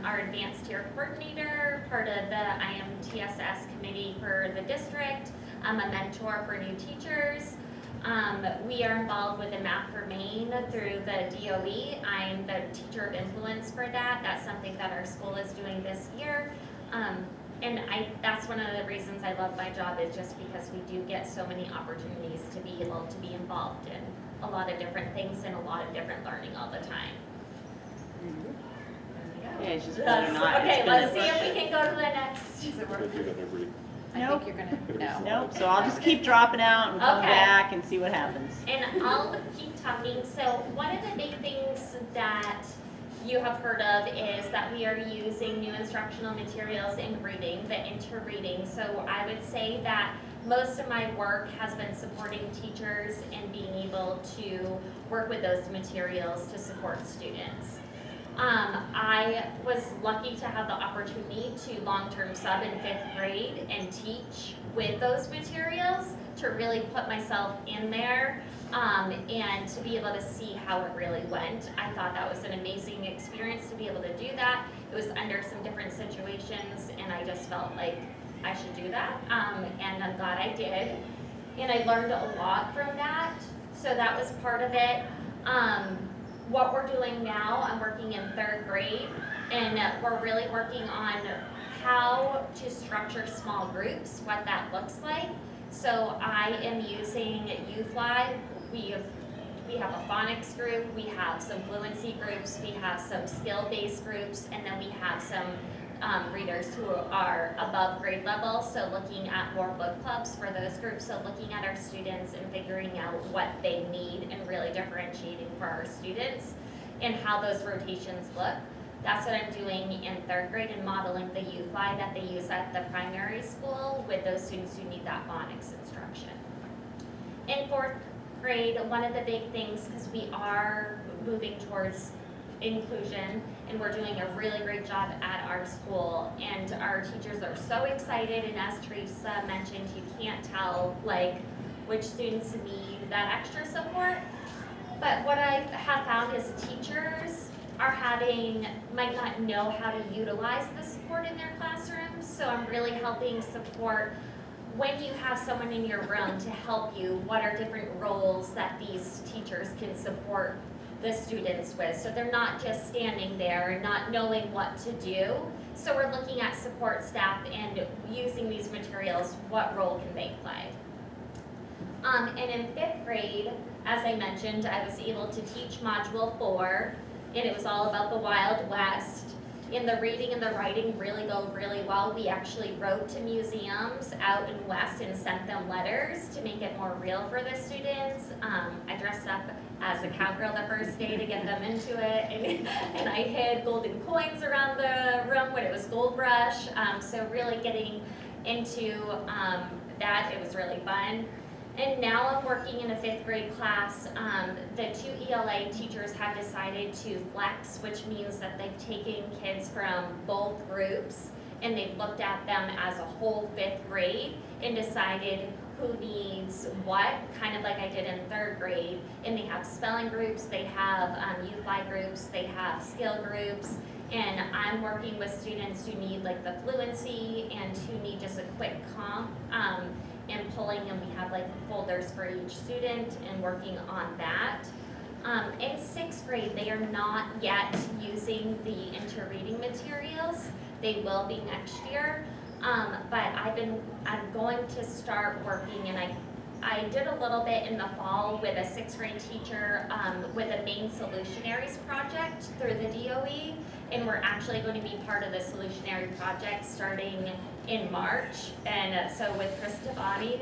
our advanced tier coordinator, part of the IMTSS committee for the district. I'm a mentor for new teachers. We are involved with the Map for Maine through the DOE. I'm the teacher of influence for that. That's something that our school is doing this year. And that's one of the reasons I love my job, is just because we do get so many opportunities to be able to be involved in a lot of different things and a lot of different learning all the time. Yeah, it's just whether or not Okay, it's let's see gonna. if we can go to the next. I Nope. think you're gonna, no. Nope, so I'll just keep dropping out and come Okay. back and see what happens. And I'll keep talking. So one of the big things that you have heard of is that we are using new instructional materials in reading, the inter-reading. So I would say that most of my work has been supporting teachers and being able to work with those materials to support students. I was lucky to have the opportunity to long-term sub in 5th grade and teach with those materials, to really put myself in there and to be able to see how it really went. I thought that was an amazing experience to be able to do that. It was under some different situations, and I just felt like I should do that, and I'm glad I did. And I learned a lot from that, so that was part of it. What we're doing now, I'm working in 3rd grade, and we're really working on how to structure small groups, what that looks like. So I am using UFly. We have a phonics group, we have some fluency groups, we have some skill-based groups, and then we have some readers who are above grade level, so looking at more book clubs for those groups, so looking at our students and figuring out what they need and really differentiating for our students and how those rotations look. That's what I'm doing in 3rd grade and modeling the UFly that they use at the primary school with those students who need that phonics instruction. In 4th grade, one of the big things, because we are moving towards inclusion, and we're doing a really great job at our school, and our teachers are so excited, and as Teresa mentioned, you can't tell like which students need that extra support. But what I have found is teachers might not know how to utilize the support in their classrooms, so I'm really helping support when you have someone in your room to help you, what are different roles that these teachers can support the students with, so they're not just standing there and not knowing what to do. So we're looking at support staff and using these materials, what role can they play? And in 5th grade, as I mentioned, I was able to teach Module 4, and it was all about the Wild West. And the reading and the writing really go really well. We actually wrote to museums out in West and sent them letters to make it more real for the students. I dressed up as a cowgirl the first day to get them into it, and I hid golden coins around the room when it was Gold Rush. So really getting into that, it was really fun. And now I'm working in a 5th grade class. The 2 ELA teachers have decided to flex, which means that they've taken kids from both groups and they've looked at them as a whole 5th grade and decided who needs what, kind of like I did in 3rd grade. And they have spelling groups, they have youth life groups, they have skill groups. And I'm working with students who need like the fluency and who need just a quick comp. And pulling, and we have like folders for each student and working on that. In 6th grade, they are not yet using the inter-reading materials. They will be next year. But I'm going to start working, and I did a little bit in the fall with a 6th grade teacher with a Maine Solutionaries project through the DOE, and we're actually going to be part of the Solutionary project starting in March. And so with Krista Bonney,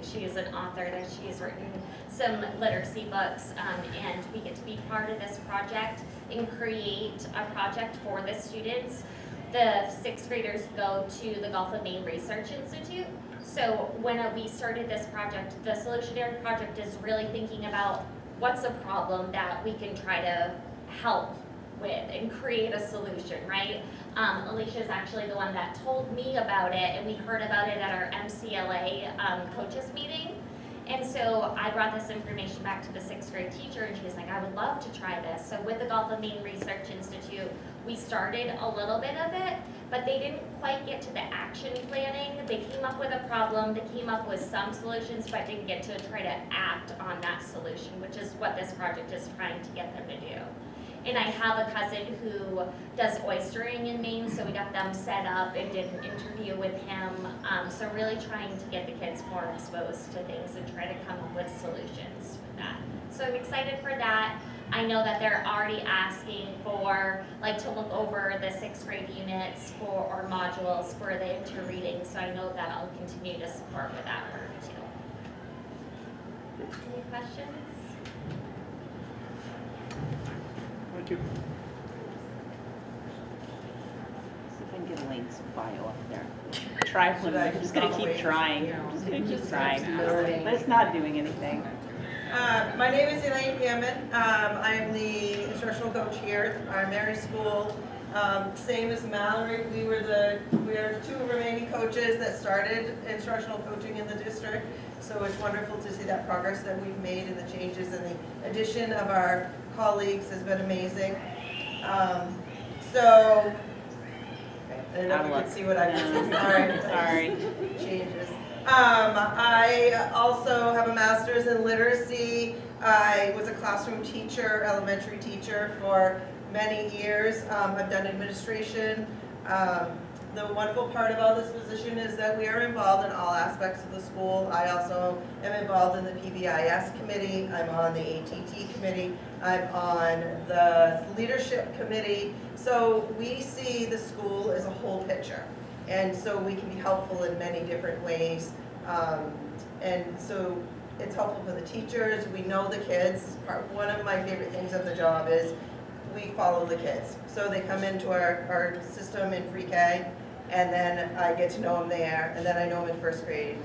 she is an author that she's written some literacy books, and we get to be part of this project and create a project for the students. The 6th graders go to the Gulf of Maine Research Institute. So when we started this project, the Solutionary project is really thinking about what's a problem that we can try to help with and create a solution, right? Alicia is actually the one that told me about it, and we heard about it at our MCLA coaches meeting. And so I brought this information back to the 6th grade teacher, and she was like, I would love to try this. So with the Gulf of Maine Research Institute, we started a little bit of it, but they didn't quite get to the action planning. They came up with a problem, they came up with some solutions, but didn't get to try to act on that solution, which is what this project is trying to get them to do. And I have a cousin who does oystering in Maine, so we got them set up and did an interview with him. So really trying to get the kids more exposed to things and try to come up with solutions for that. So I'm excited for that. I know that they're already asking for, like, to look over the 6th grade units or modules for the inter-reading, so I know that I'll continue to support with that work too. Any questions? Thank you. See if I can get Elaine's bio up there. Try one. I'm just gonna keep trying. I'm just gonna keep trying. But it's not doing anything. My name is Elaine Hammond. I am the instructional coach here at our Mary School. Same as Mallory, we are the 2 remaining coaches that started instructional coaching in the district. So it's wonderful to see that progress that we've made and the changes, and the addition of our colleagues has been amazing. So, I don't know if you can see what I can see, sorry. Sorry. Changes. I also have a master's in literacy. I was a classroom teacher, elementary teacher for many years. I've done administration. The wonderful part about this position is that we are involved in all aspects of the school. I also am involved in the PBIS committee. I'm on the ATT committee. I'm on the leadership committee. So we see the school as a whole picture. And so we can be helpful in many different ways. And so it's helpful for the teachers. We know the kids. One of my favorite things of the job is we follow the kids. So they come into our system in pre-K, and then I get to know them there, and then I know them in 1st grade,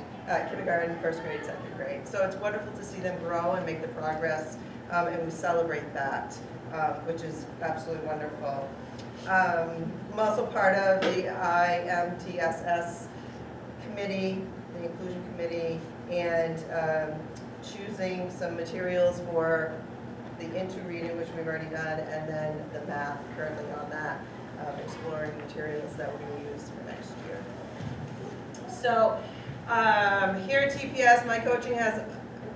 kindergarten, 1st grade, 2nd grade. So it's wonderful to see them grow and make the progress, and we celebrate that, which is absolutely wonderful. I'm also part of the IMTSS committee, the inclusion committee, and choosing some materials for the inter-reading, which we've already done, and then the math currently on that, exploring materials that we're going to use for next year. So here at TPS, my coaching has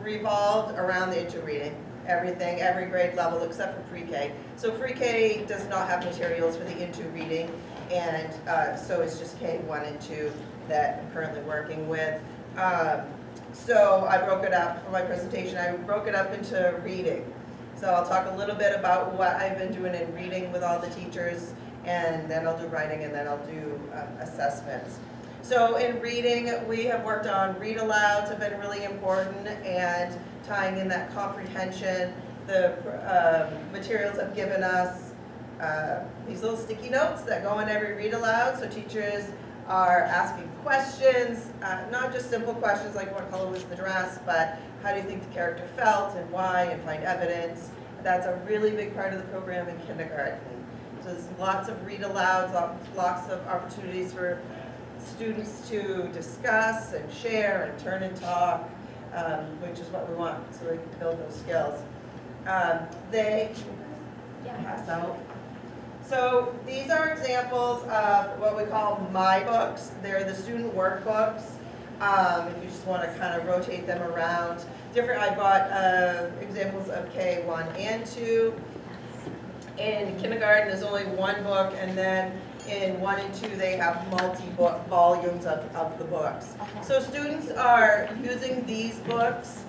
revolved around the inter-reading. Everything, every grade level except for pre-K. So pre-K does not have materials for the inter-reading, and so it's just K1 and 2 that I'm currently working with. So I broke it up for my presentation. I broke it up into reading. So I'll talk a little bit about what I've been doing in reading with all the teachers, and then I'll do writing, and then I'll do assessments. So in reading, we have worked on read alouds have been really important, and tying in that comprehension. The materials have given us these little sticky notes that go in every read aloud, so teachers are asking questions, not just simple questions like what color was the dress, but how do you think the character felt and why, and find evidence. That's a really big part of the program in kindergarten. So there's lots of read alouds, lots of opportunities for students to discuss and share and turn and talk, which is what we want, so they can build those skills. They pass out. So these are examples of what we call my books. They're the student workbooks. If you just want to kind of rotate them around. I bought examples of K1 and 2. In kindergarten, there's only one book, and then in 1 and 2, they have multi-book volumes of the books. So students are using these books.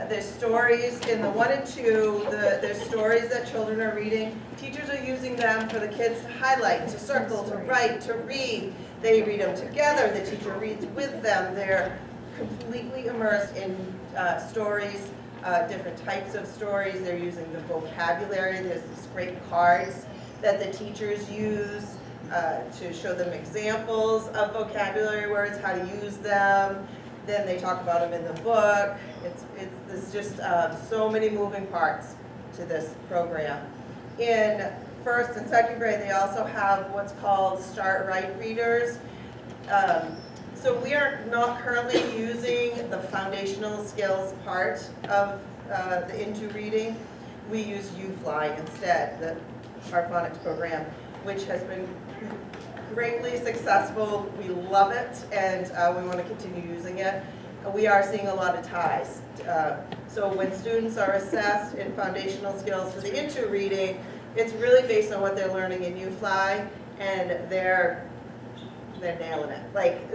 There's stories in the 1 and 2, there's stories that children are reading. Teachers are using them for the kids to highlight, to circle, to write, to read. They read them together, the teacher reads with them. They're completely immersed in stories, different types of stories. They're using the vocabulary. There's these great cards that the teachers use to show them examples of vocabulary words, how to use them. Then they talk about them in the book. There's just so many moving parts to this program. In 1st and 2nd grade, they also have what's called Start Right readers. So we are not currently using the foundational skills part of the Into Reading. We use UFly instead, our phonics program, which has been greatly successful. We love it, and we want to continue using it. We are seeing a lot of ties. So when students are assessed in foundational skills for the Into Reading, it's really based on what they're learning in UFly, and they're nailing it.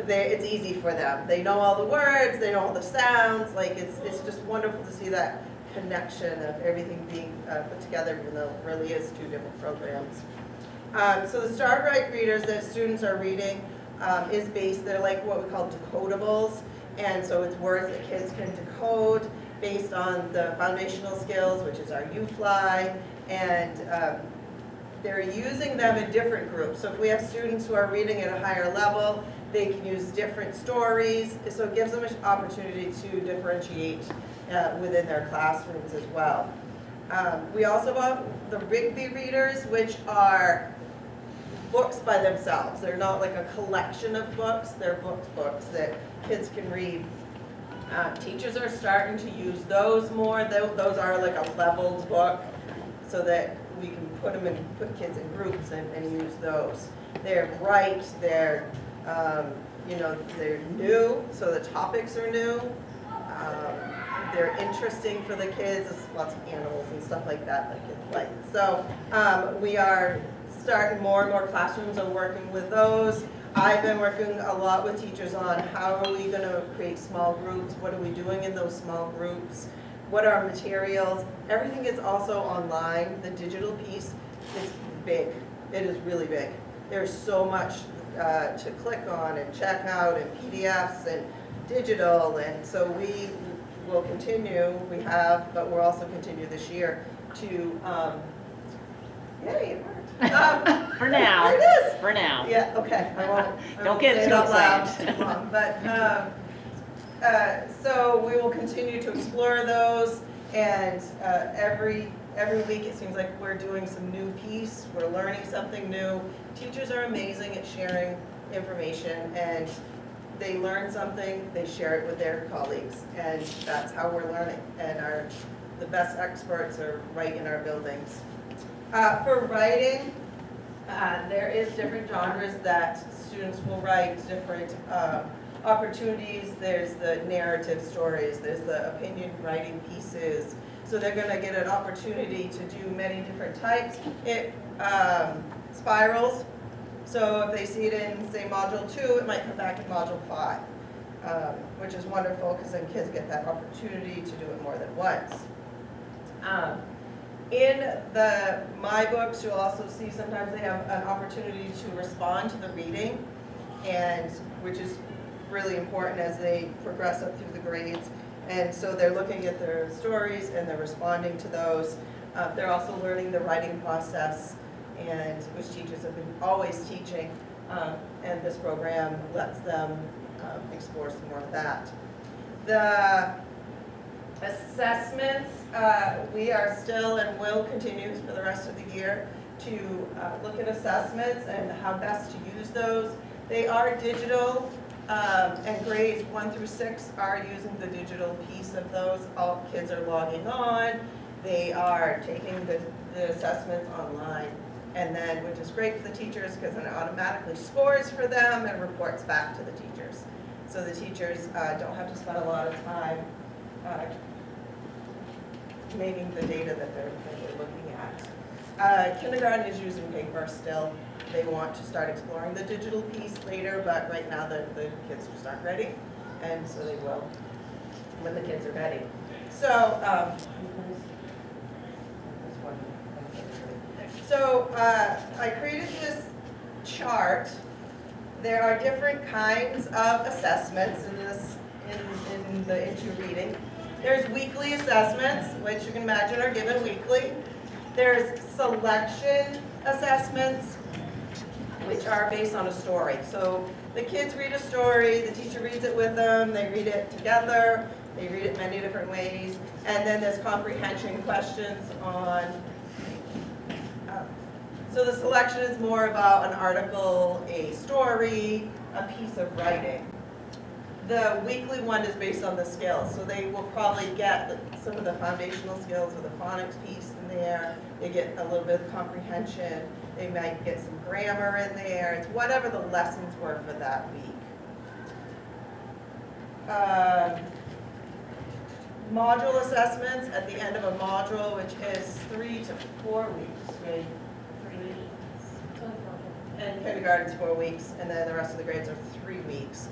It's easy for them. They know all the words, they know all the sounds. It's just wonderful to see that connection of everything being put together, even though it really is 2 different programs. So the Start Right readers that students are reading is based, they're like what we call decodables, and so it's words that kids can decode based on the foundational skills, which is our UFly, and they're using them in different groups. So if we have students who are reading at a higher level, they can use different stories, so it gives them an opportunity to differentiate within their classrooms as well. We also have the Rigby readers, which are books by themselves. They're not like a collection of books, they're books that kids can read. Teachers are starting to use those more. Those are like a leveled book so that we can put kids in groups and use those. They're bright, they're they're new, so the topics are new. They're interesting for the kids. There's lots of animals and stuff like that kids like. So we are starting more and more classrooms are working with those. I've been working a lot with teachers on how are we going to create small groups, what are we doing in those small groups, what are materials. Everything is also online. The digital piece is big. It is really big. There's so much to click on and check out, and PDFs and digital, and so we will continue, we have, but we'll also continue this year to, yay, it worked. For now. There it is. For now. Yeah, okay, I won't Don't get say too it out loud excited. too long, but, so we will continue to explore those, and every week it seems like we're doing some new piece, we're learning something new. Teachers are amazing at sharing information, and they learn something, they share it with their colleagues, and that's how we're learning. And the best experts are right in our buildings. For writing, there is different genres that students will write, different opportunities. There's the narrative stories, there's the opinion writing pieces. So they're going to get an opportunity to do many different types. It spirals. So if they see it in, say, Module 2, it might come back in Module 5, which is wonderful because then kids get that opportunity to do it more than once. In my books, you'll also see sometimes they have an opportunity to respond to the reading, and which is really important as they progress up through the grades. And so they're looking at their stories and they're responding to those. They're also learning the writing process, and which teachers have been always teaching, and this program lets them explore some more of that. The assessments, we are still and will continue for the rest of the year to look at assessments and how best to use those. They are digital, and grades 1 through 6 are using the digital piece of those. All kids are logging on. They are taking the assessments online, and then, which is great for the teachers because it automatically scores for them and reports back to the teachers. So the teachers don't have to spend a lot of time making the data that they're looking at. Kindergarten is using paper still. They want to start exploring the digital piece later, but right now the kids just aren't ready, and so they will when the kids are ready. So, I created this chart. There are different kinds of assessments in the into reading. There's weekly assessments, which you can imagine are given weekly. There's selection assessments, which are based on a story. So the kids read a story, the teacher reads it with them, they read it together, they read it many different ways, and then there's comprehension questions on, so the selection is more about an article, a story, a piece of writing. The weekly one is based on the skills, so they will probably get some of the foundational skills with a phonics piece in there. They get a little bit of comprehension. They might get some grammar in there. It's whatever the lessons were for that week. Module assessments at the end of a module, which is 3 to 4 weeks, right? 3 weeks. And kindergarten's 4 weeks, and then the rest of the grades are 3 weeks.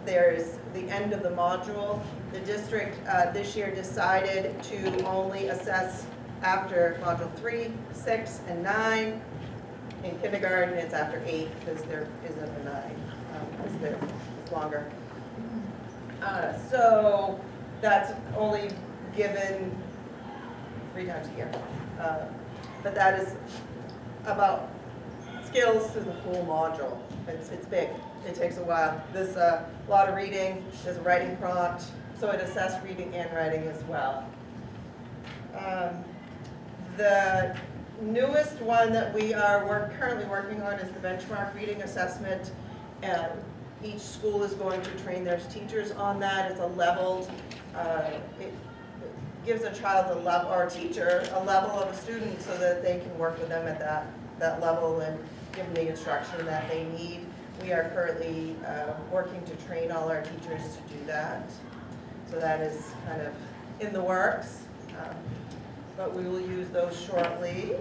There's the end of the module. The district this year decided to only assess after module 3, 6, and 9. In kindergarten, it's after 8 because there isn't a 9, because it's longer. So that's only given 3 times a year. But that is about skills through the whole module. It's big. It takes a while. There's a lot of reading. There's a writing prompt. So it assesses reading and writing as well. The newest one that we are currently working on is the benchmark reading assessment. Each school is going to train their teachers on that. It's a leveled, it gives a child a level, or a teacher, a level of a student so that they can work with them at that level and give them the instruction that they need. We are currently working to train all our teachers to do that. So that is kind of in the works, but we will use those shortly.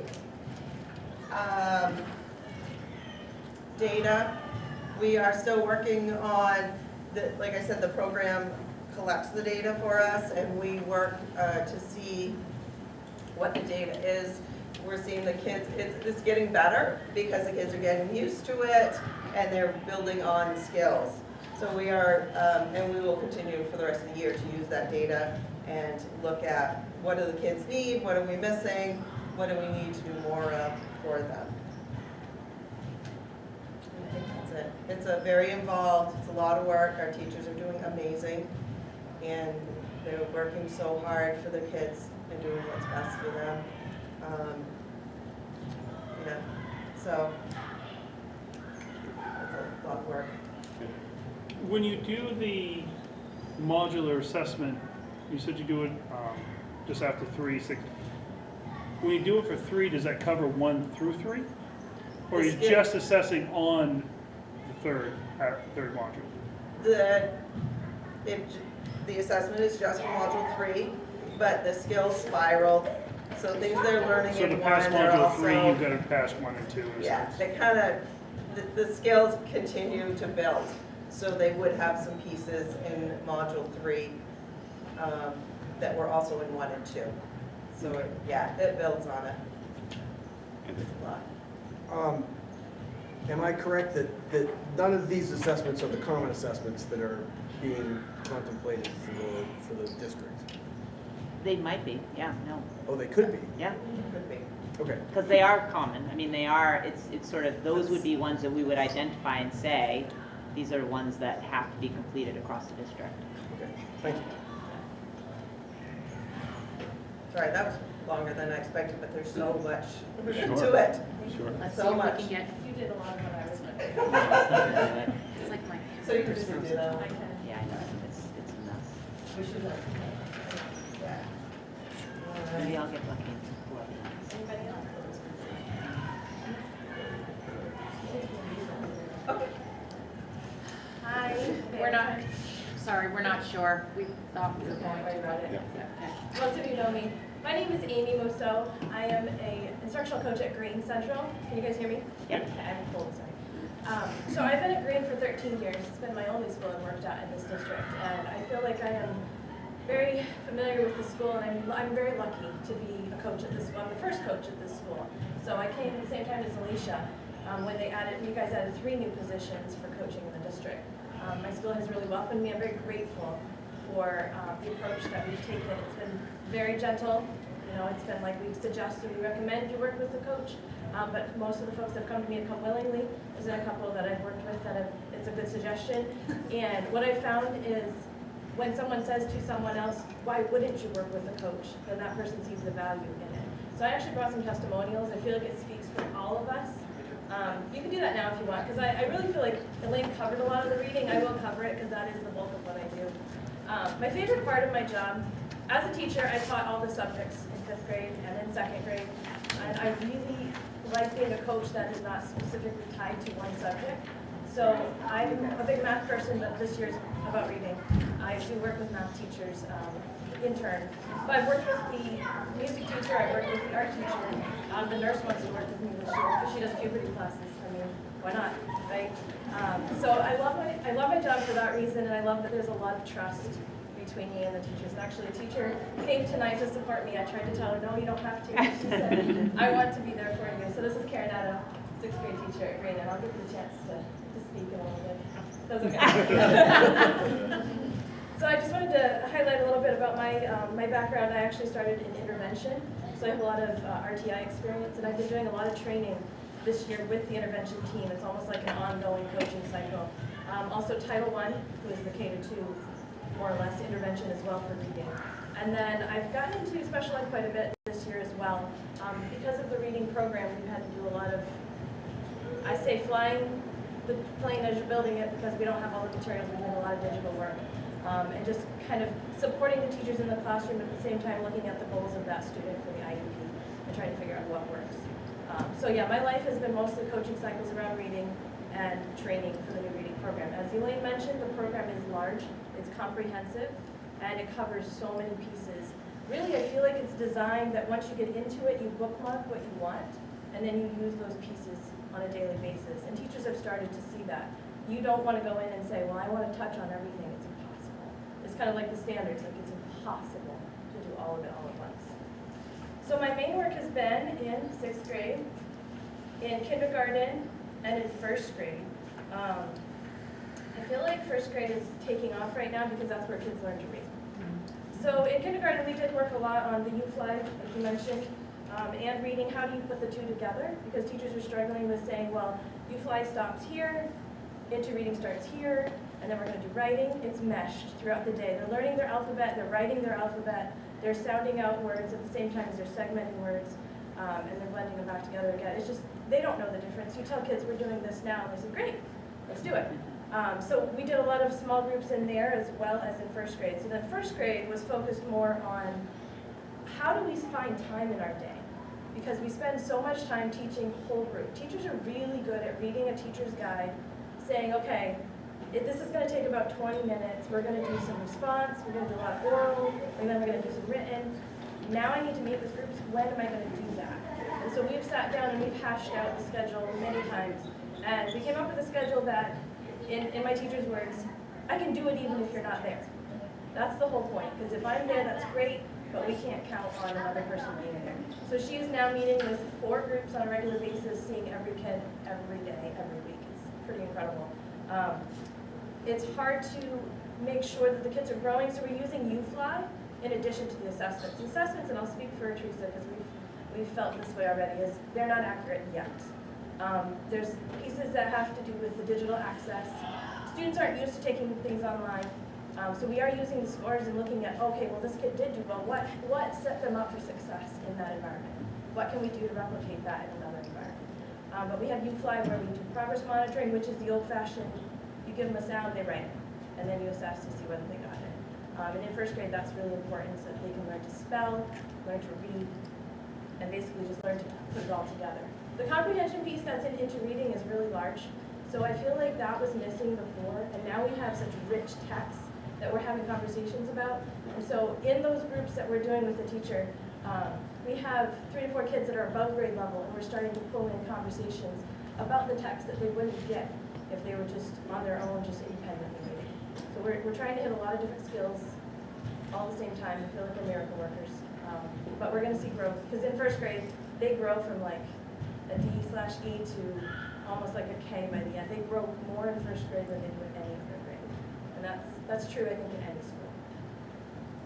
Data, we are still working on, like I said, the program collects the data for us, and we work to see what the data is. We're seeing the kids, it's getting better because the kids are getting used to it and they're building on skills. So we are, and we will continue for the rest of the year to use that data and look at what do the kids need, what are we missing, what do we need to do more of for them. I think that's it. It's a very involved, it's a lot of work. Our teachers are doing amazing, and they're working so hard for the kids and doing what's best for them. Yeah, so it's a lot of work. When you do the modular assessment, you said you do it just after 3, 6. When you do it for 3, does that cover 1 through 3? Or are you just assessing on the third module? The assessment is just for module 3, but the skills spiral. So things they're learning in 1, they're also... So the past module 3, you've got to pass 1 and 2. Yeah, they kind of, the skills continue to build. So they would have some pieces in module 3 that were also in 1 and 2. So, yeah, it builds on it. It's a lot. Am I correct that none of these assessments are the common assessments that are being contemplated for the district? They might be, yeah, no, Oh, they could be? yeah. Could be. Okay. Because they are common. I mean, they are, it's sort of, those would be ones that we would identify and say, these are ones that have to be completed across the district. Okay, thank you. Sorry, that was longer than I expected, but there's so much Sure. to it. Sure. Let's see So if much. we can get, You did a lot of what I was looking it's like my. So you can just do that. I can. Yeah, I know, it's a mess. We should have. Yeah. Maybe I'll get lucky and pull up. Anybody else? Okay. Hi. We're not, sorry, we're not sure. We thought we were going to. Okay. Okay. Most of you know me. My name is Amy Mousseau. I am an instructional coach at Green Central. Can you guys hear me? Yep. Okay, I'm cold, sorry. So I've been at Green for 13 years. It's been my only school I've worked at in this district. And I feel like I am very familiar with the school, and I'm very lucky to be a coach at this school. I'm the first coach at this school. So I came at the same time as Alicia when you guys added 3 new positions for coaching in the district. My school has really welcomed me. I'm very grateful for the approach that we've taken. It's been very gentle. You know, it's been like we suggest and we recommend you work with the coach. But most of the folks that have come to me have come willingly. There's been a couple that I've worked with that it's a good suggestion. And what I've found is when someone says to someone else, why wouldn't you work with a coach? Then that person sees the value in it. So I actually brought some testimonials. I feel like it speaks for all of us. You can do that now if you want, because I really feel like Elaine covered a lot of the reading. I will cover it because that is the bulk of what I do. My favorite part of my job, as a teacher, I taught all the subjects in 5th grade and in 2nd grade. And I really like being a coach that is not specifically tied to one subject. So I'm a big math person, but this year's about reading. I do work with math teachers, intern. But I've worked with the music teacher, I've worked with the art teacher. The nurse wants to work with me this year because she does puberty classes. I mean, why not, right? So I love my job for that reason, and I love that there's a lot of trust between me and the teachers. And actually, a teacher came tonight to support me. I tried to tell her, no, you don't have to. She said, I want to be there for you. So this is Karen Addo, 6th grade teacher at Green, and I'll give you the chance to speak in a little bit. That's okay. So I just wanted to highlight a little bit about my background. I actually started in intervention, so I have a lot of RTI experience, and I've been doing a lot of training this year with the intervention team. It's almost like an ongoing coaching cycle. Also Title I, who is the K-2, more or less, intervention as well for reading. And then I've gotten into special ed quite a bit this year as well. Because of the reading program, we've had to do a lot of, I say flying the plane as you're building it because we don't have all the materials. We're doing a lot of digital work. And just kind of supporting the teachers in the classroom at the same time looking at the goals of that student for the IEP and trying to figure out what works. So yeah, my life has been mostly coaching cycles around reading and training for the new reading program. As Elaine mentioned, the program is large, it's comprehensive, and it covers so many pieces. Really, I feel like it's designed that once you get into it, you bookmark what you want, and then you use those pieces on a daily basis. And teachers have started to see that. You don't want to go in and say, well, I want to touch on everything. It's impossible. It's kind of like the standards, like it's impossible to do all of it all at once. So my main work has been in 6th grade, in kindergarten, and in 1st grade. I feel like 1st grade is taking off right now because that's where kids learn to read. So in kindergarten, we did work a lot on the U-Fly, like you mentioned, and reading. How do you put the two together? Because teachers are struggling with saying, well, U-Fly stops here, into reading starts here, and then we're going to do writing. It's meshed throughout the day. They're learning their alphabet, they're writing their alphabet, they're sounding out words at the same time as they're segmenting words, and they're blending them back together again. It's just, they don't know the difference. You tell kids we're doing this now, and they say, great, let's do it. So we did a lot of small groups in there as well as in 1st grade. So then 1st grade was focused more on how do we find time in our day? Because we spend so much time teaching whole group. Teachers are really good at reading a teacher's guide, saying, okay, this is going to take about 20 minutes. We're going to do some response. We're going to do a lot of oral. And then we're going to do some written. Now I need to meet with groups. When am I going to do that? And so we've sat down and we've hashed out the schedule many times. And we came up with a schedule that, in my teacher's words, I can do it even if you're not there. That's the whole point. Because if I'm there, that's great. but we can't count on another person being there. So she is now meeting with 4 groups on a regular basis, seeing every kid every day, every week. It's pretty incredible. It's hard to make sure that the kids are growing, so we're using UFly in addition to the assessments. The assessments, and I'll speak for Teresa because we've felt this way already, is they're not accurate yet. There's pieces that have to do with the digital access. Students aren't used to taking things online. So we are using the scores and looking at, okay, well this kid did do well. What set them up for success in that environment? What can we do to replicate that in another environment? But we have UFly where we do progress monitoring, which is the old-fashioned, you give them a sound, they write it, and then you assess to see whether they got it. And in first grade, that's really important so that they can learn to spell, learn to read, and basically just learn to put it all together. The comprehension piece that's into reading is really large. So I feel like that was missing before, and now we have such rich text that we're having conversations about. And so in those groups that we're doing with the teacher, we have 3 to 4 kids that are above grade level, and we're starting to pull in conversations about the text that they wouldn't get if they were just on their own, just independently reading. So we're trying to hit a lot of different skills all at the same time. I feel like we're miracle workers. But we're going to see growth, because in first grade, they grow from like a D/E to almost like a K by the end. They grow more in first grade than they do in any other grade. And that's true, I think, in any school.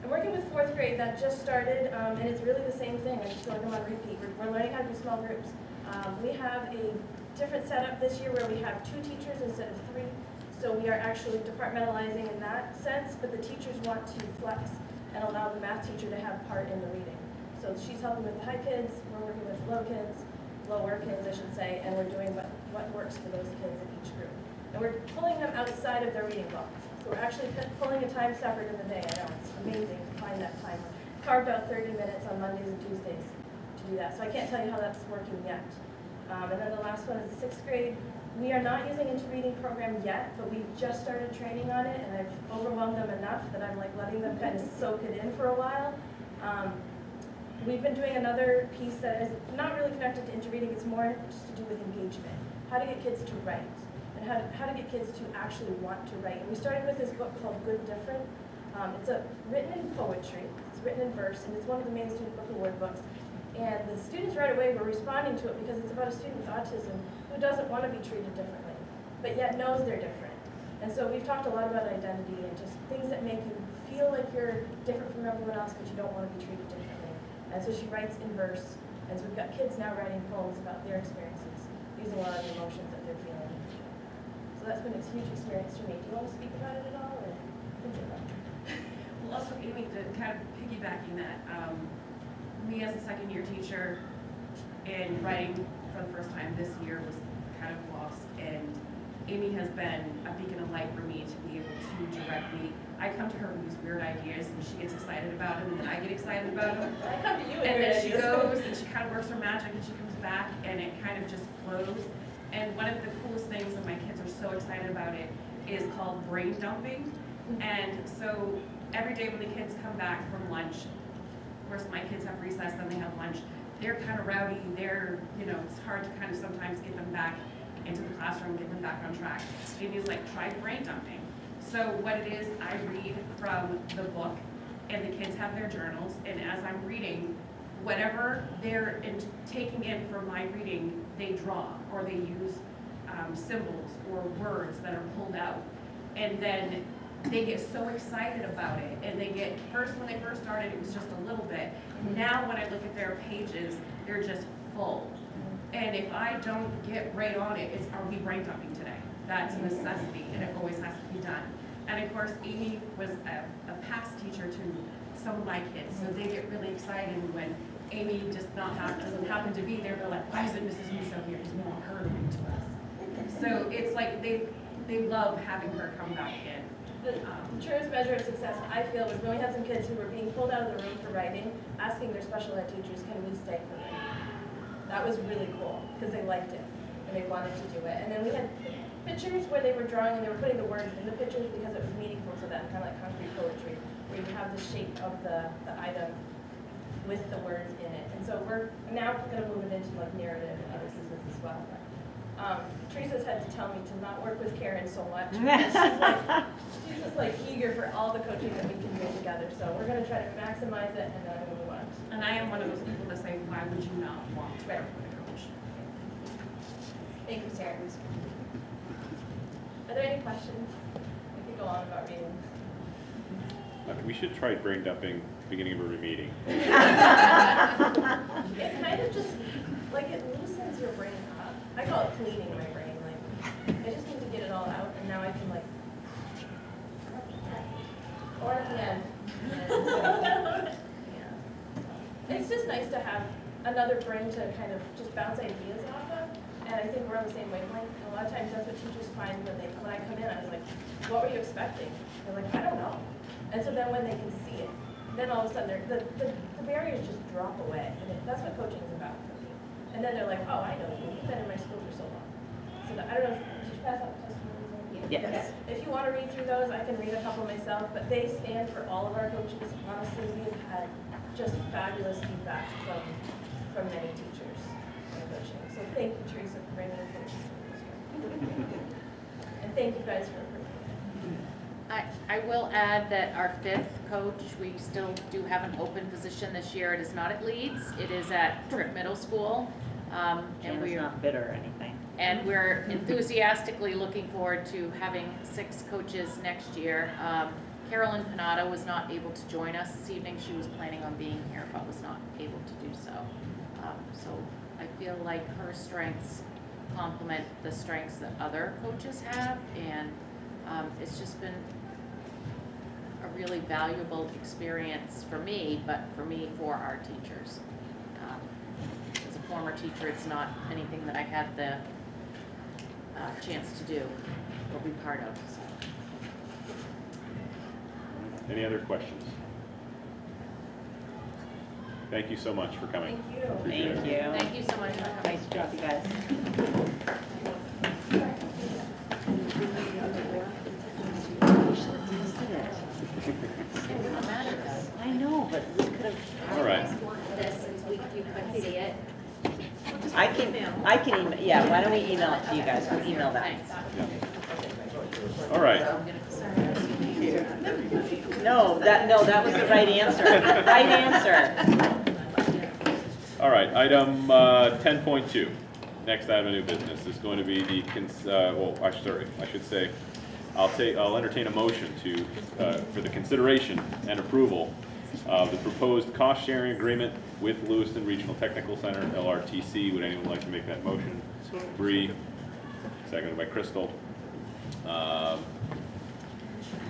I'm working with 4th grade that just started, and it's really the same thing. I just feel like I'm on repeat. We're learning how to do small groups. We have a different setup this year where we have 2 teachers instead of 3. So we are actually departmentalizing in that sense, but the teachers want to flex and allow the math teacher to have part in the reading. So she's helping with the high kids, we're working with lower kids, I should say, and we're doing what works for those kids in each group. And we're pulling them outside of their reading block. So we're actually pulling a time separate in the day. I know, it's amazing to find that time. Carved out 30 minutes on Mondays and Tuesdays to do that. So I can't tell you how that's working yet. And then the last one is 6th grade. We are not using Into-Reading program yet, but we just started training on it, and I've overwhelmed them enough that I'm like letting them kind of soak it in for a while. We've been doing another piece that is not really connected to Into-Reading. It's more just to do with engagement. How to get kids to write, and how to get kids to actually want to write. And we started with this book called Good Different. It's written in poetry, it's written in verse, and it's one of the main student book award books. And the students right away were responding to it because it's about a student with autism who doesn't want to be treated differently, but yet knows they're different. And so we've talked a lot about identity and just things that make you feel like you're different from everyone else, but you don't want to be treated differently. And so she writes in verse, and so we've got kids now writing poems about their experiences, using a lot of the emotions that they're feeling. So that's been a huge experience for me. Do you want to speak about it at all, or Well, also, Amy, to kind of piggybacking that, me as a second-year teacher and writing for the first time this year was kind of lost, and Amy has been a beacon of light for me to be able to direct me. I come to her with these weird ideas, and she gets excited about them, and then I get excited about them. I come to you and then she goes, and she kind of works her magic, and she comes back, and it kind of just flows. And one of the coolest things, and my kids are so excited about it, is called brain dumping. And so every day when the kids come back from lunch, of course my kids have recess, then they have lunch, they're kind of rowdy, it's hard to kind of sometimes get them back into the classroom, get them back on track. Amy's like, try brain dumping. So what it is, I read from the book, and the kids have their journals, and as I'm reading, whatever they're taking in from my reading, they draw, or they use symbols or words that are pulled out. And then they get so excited about it, and when they first started, it was just a little bit. Now when I look at their pages, they're just full. And if I don't get right on it, are we brain dumping today? That's a necessity, and it always has to be done. And of course, Amy was a past teacher to some of my kids, so they get really excited when Amy just doesn't happen to be there. They're like, why isn't Mrs. Musso here? Because we want her to read to us. So it's like they love having her come back in. The truest measure of success, I feel, was when we had some kids who were being pulled out of the room for writing, asking their special ed teachers, can we stay for writing? That was really cool, because they liked it, and they wanted to do it. And then we had pictures where they were drawing, and they were putting the words in the pictures because it was meaningful to them, kind of like concrete poetry, where you have the shape of the item with the words in it. And so we're now going to move it into like narrative and other pieces as well. Teresa's had to tell me to not work with Karen so much. She's like eager for all the coaching that we can do together, so we're gonna try to maximize it and then move on. And I am one of those people that say, why would you not want to work with a coach? Thank you, Sarah. Are there any questions? We could go on about reading. We should try brain dumping beginning of every meeting. It's kind of just, like, it loosens your brain up. I call it cleaning my brain, like, I just need to get it all out, and now I can, like, or at the end. Yeah. It's just nice to have another brain to kind of just bounce ideas off of, and I think we're on the same wavelength. And a lot of times that's what teachers find when I come in, I was like, what were you expecting? They're like, I don't know. And so then when they can see it, then all of a sudden the barriers just drop away. And that's what coaching is about for me. And then they're like, oh, I know you. You've been in my school for so long. So I don't know, did you pass out testimonies? Yes. If you want to read through those, I can read a couple myself, but they stand for all of our coaches. Honestly, we have had just fabulous feedback from many teachers in coaching. So thank you, Teresa, for bringing coaches to this year. And thank you guys for I will add that our 5th coach, we still do have an open position this year. It is not at Leeds, it is at Tripp Middle School. And we're not bitter or anything. And we're enthusiastically looking forward to having 6 coaches next year. Carolyn Panada was not able to join us this evening. She was planning on being here, but was not able to do so. So I feel like her strengths complement the strengths that other coaches have, and it's just been a really valuable experience for me, but for our teachers. As a former teacher, it's not anything that I had the chance to do or be part of. So. Any other questions? Thank you so much for coming. Thank you. Appreciate Thank it. you. Thank you so much for coming. Nice job, you guys. I know, but we could have. All right. This since you couldn't see it. I can email, yeah, why don't we email it to you guys? We'll email that. All right. No, that was the right answer. Right answer. All right, item 10.2, next item of new business is going to be the, I'll entertain a motion for the consideration and approval of the proposed cost-sharing agreement with Lewiston Regional Technical Center, LRTC. Would anyone like to make that motion? Bree, seconded by Crystal.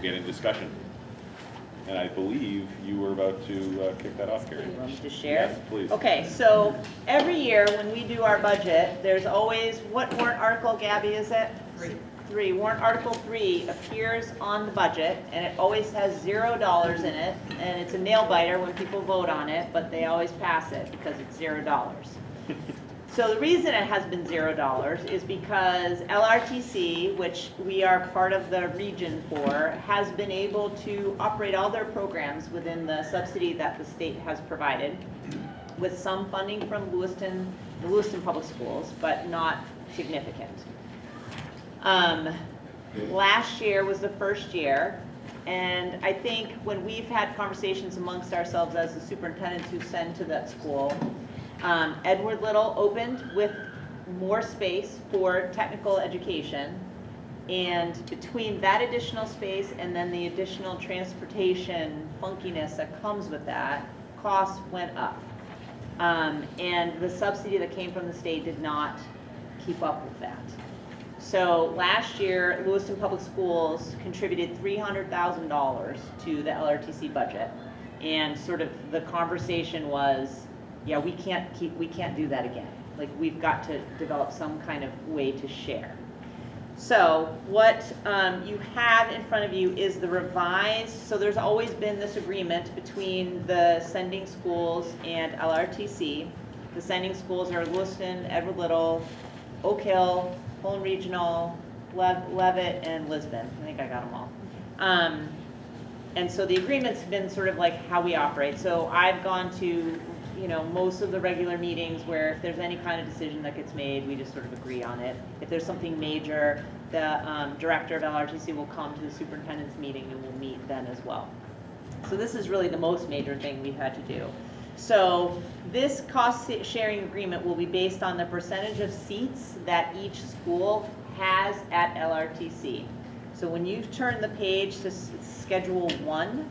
Get in discussion. And I believe you were about to kick that off, Carrie. You want me to share? Yes, please. Okay, so every year when we do our budget, there's always, what warrant article, Gabby, is it? 3. Warrant Article 3 appears on the budget, and it always has $0 in it, and it's a nail biter when people vote on it, but they always pass it because it's $0. So the reason it has been $0 is because LRTC, which we are part of the region for, has been able to operate all their programs within the subsidy that the state has provided, with some funding from the Lewiston Public Schools, but not significant. Last year was the first year, and I think when we've had conversations amongst ourselves as the superintendents who send to that school, Edward Little opened with more space for technical education, and between that additional space and then the additional transportation funkiness that comes with that, costs went up. And the subsidy that came from the state did not keep up with that. So last year, Lewiston Public Schools contributed $300,000 to the LRTC budget, and sort of the conversation was, yeah, we can't do that again. Like, we've got to develop some kind of way to share. So what you have in front of you is the revised, so there's always been this agreement between the sending schools and LRTC. The sending schools are Lewiston, Edward Little, Oak Hill, Poland Regional, Leavitt, and Lisbon. I think I got them all. And so the agreement's been sort of like how we operate. So I've gone to most of the regular meetings where if there's any kind of decision that gets made, we just sort of agree on it. If there's something major, the director of LRTC will come to the superintendent's meeting and we'll meet then as well. So this is really the most major thing we've had to do. So this cost sharing agreement will be based on the percentage of seats that each school has at LRTC. So when you turn the page to Schedule 1,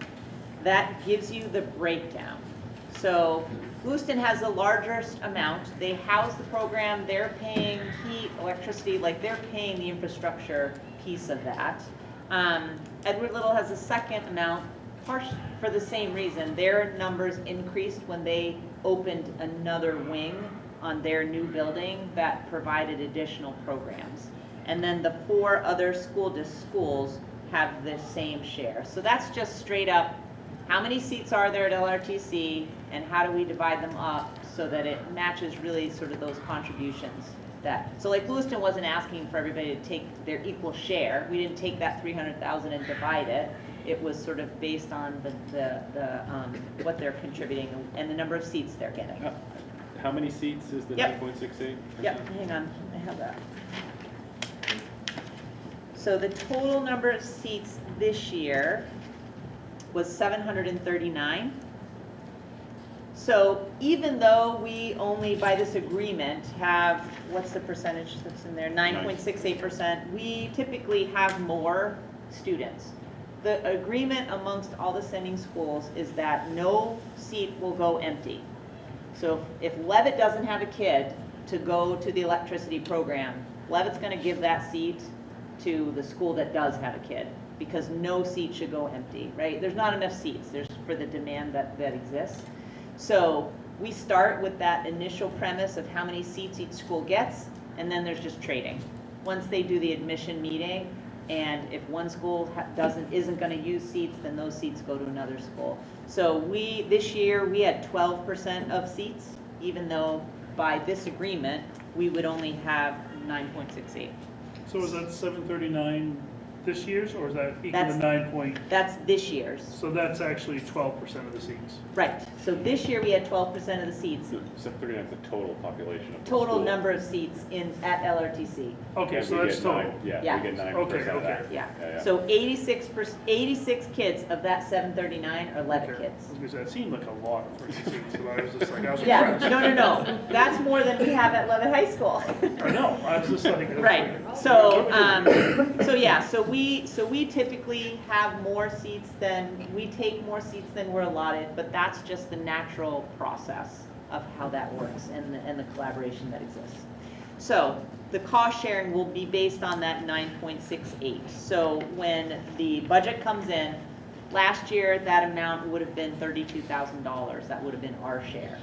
that gives you the breakdown. So Lewiston has the largest amount. They house the program, they're paying heat, electricity, like they're paying the infrastructure piece of that. Edward Little has the second amount, for the same reason. Their numbers increased when they opened another wing on their new building that provided additional programs. And then the 4 other schools have the same share. So that's just straight up, how many seats are there at LRTC and how do we divide them up so that it matches really sort of those contributions. So like Lewiston wasn't asking for everybody to take their equal share. We didn't take that 300,000 and divide it. It was sort of based on what they're contributing and the number of seats they're getting. How many seats is the 9.68%? Yep, hang on, I have that. So the total number of seats this year was 739. So even though we only, by this agreement, have, what's the percentage that's in there? 9.68%. We typically have more students. The agreement amongst all the sending schools is that no seat will go empty. So if Levitt doesn't have a kid to go to the electricity program, Levitt's going to give that seat to the school that does have a kid, because no seat should go empty, right? There's not enough seats for the demand that exists. So we start with that initial premise of how many seats each school gets, and then there's just trading. Once they do the admission meeting, and if one school isn't going to use seats, then those seats go to another school. So this year we had 12% of seats, even though by this agreement we would only have 9.68. So is that 739 this year's, or is that equal to 9 That's this year's. So that's actually 12% of the seats. Right. So this year we had 12% of the seats. 739 is the total population of the Total school. number of seats at LRTC. Okay, so that's total. We get 9% Okay, of that. Yeah. So 86 kids of that 739 are Levitt kids. Because that seemed like a lot of seats. So I was just like, I was Yeah, impressed. no. That's more than we have at Levitt High School. I know. I was just like, Right. So we typically have more seats we take more seats than we're allotted, but that's just the natural process of how that works and the collaboration that exists. So the cost sharing will be based on that 9.68. So when the budget comes in, last year that amount would have been $32,000. That would have been our share.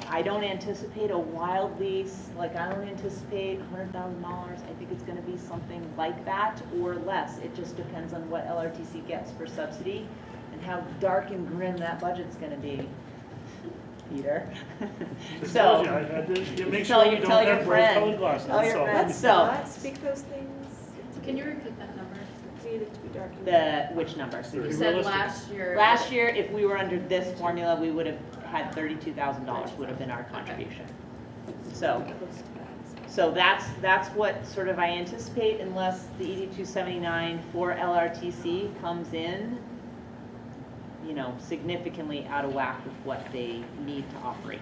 I don't anticipate a wildly, I don't anticipate $100,000. I think it's going to be something like that or less. It just depends on what LRTC gets for subsidy and how dark and grim that budget's going to be, Peter. So, I had to make tell sure we don't have rose-colored glasses. Tell your friends. Not speak those things. Can you repeat that number? Needed to be dark. Which number? You said last year. Last year, if we were under this formula, we would have had $32,000 would have been our contribution. So that's what sort of I anticipate, unless the 8279 for LRTC comes in, significantly out of whack with what they need to operate.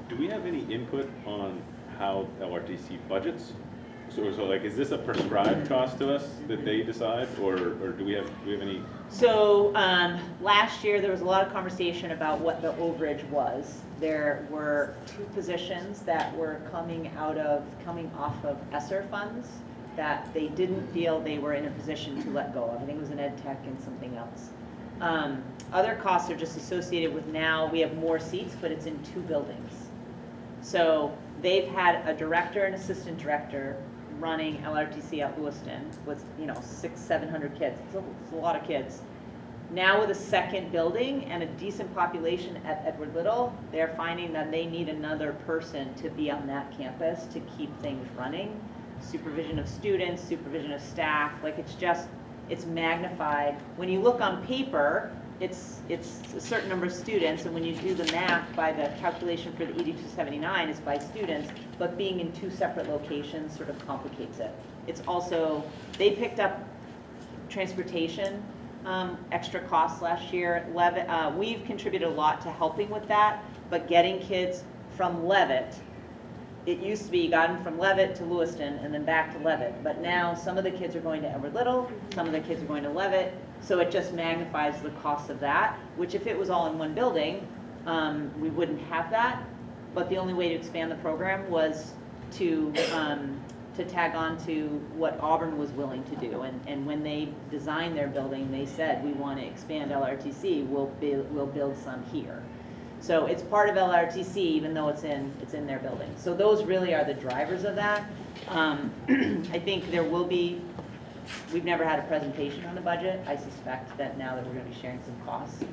Do we have any input on how LRTC budgets? So is this a prescribed cost to us that they decide, or do we have any? So last year there was a lot of conversation about what the overage was. There were 2 positions that were coming off of ESSER funds that they didn't feel they were in a position to let go of. I think it was an ed tech and something else. Other costs are just associated with, now we have more seats, but it's in 2 buildings. So they've had a director and assistant director running LRTC at Lewiston with 600-700 kids. It's a lot of kids. Now with a second building and a decent population at Edward Little, they're finding that they need another person to be on that campus to keep things running. Supervision of students, supervision of staff, it's magnified. When you look on paper, it's a certain number of students, and when you do the math by the calculation for the 8279, it's by students, but being in 2 separate locations sort of complicates it. It's also, they picked up transportation, extra costs last year. We've contributed a lot to helping with that, but getting kids from Levitt, it used to be you got them from Levitt to Lewiston and then back to Levitt, but now some of the kids are going to Edward Little, some of the kids are going to Levitt, so it just magnifies the cost of that, which if it was all in one building, we wouldn't have that, but the only way to expand the program was to tag on to what Auburn was willing to do, and when they designed their building, they said, we want to expand LRTC, we'll build some here. So it's part of LRTC, even though it's in their building. So those really are the drivers of that. I think there will be, we've never had a presentation on the budget. I suspect that now that we're going to be sharing some costs.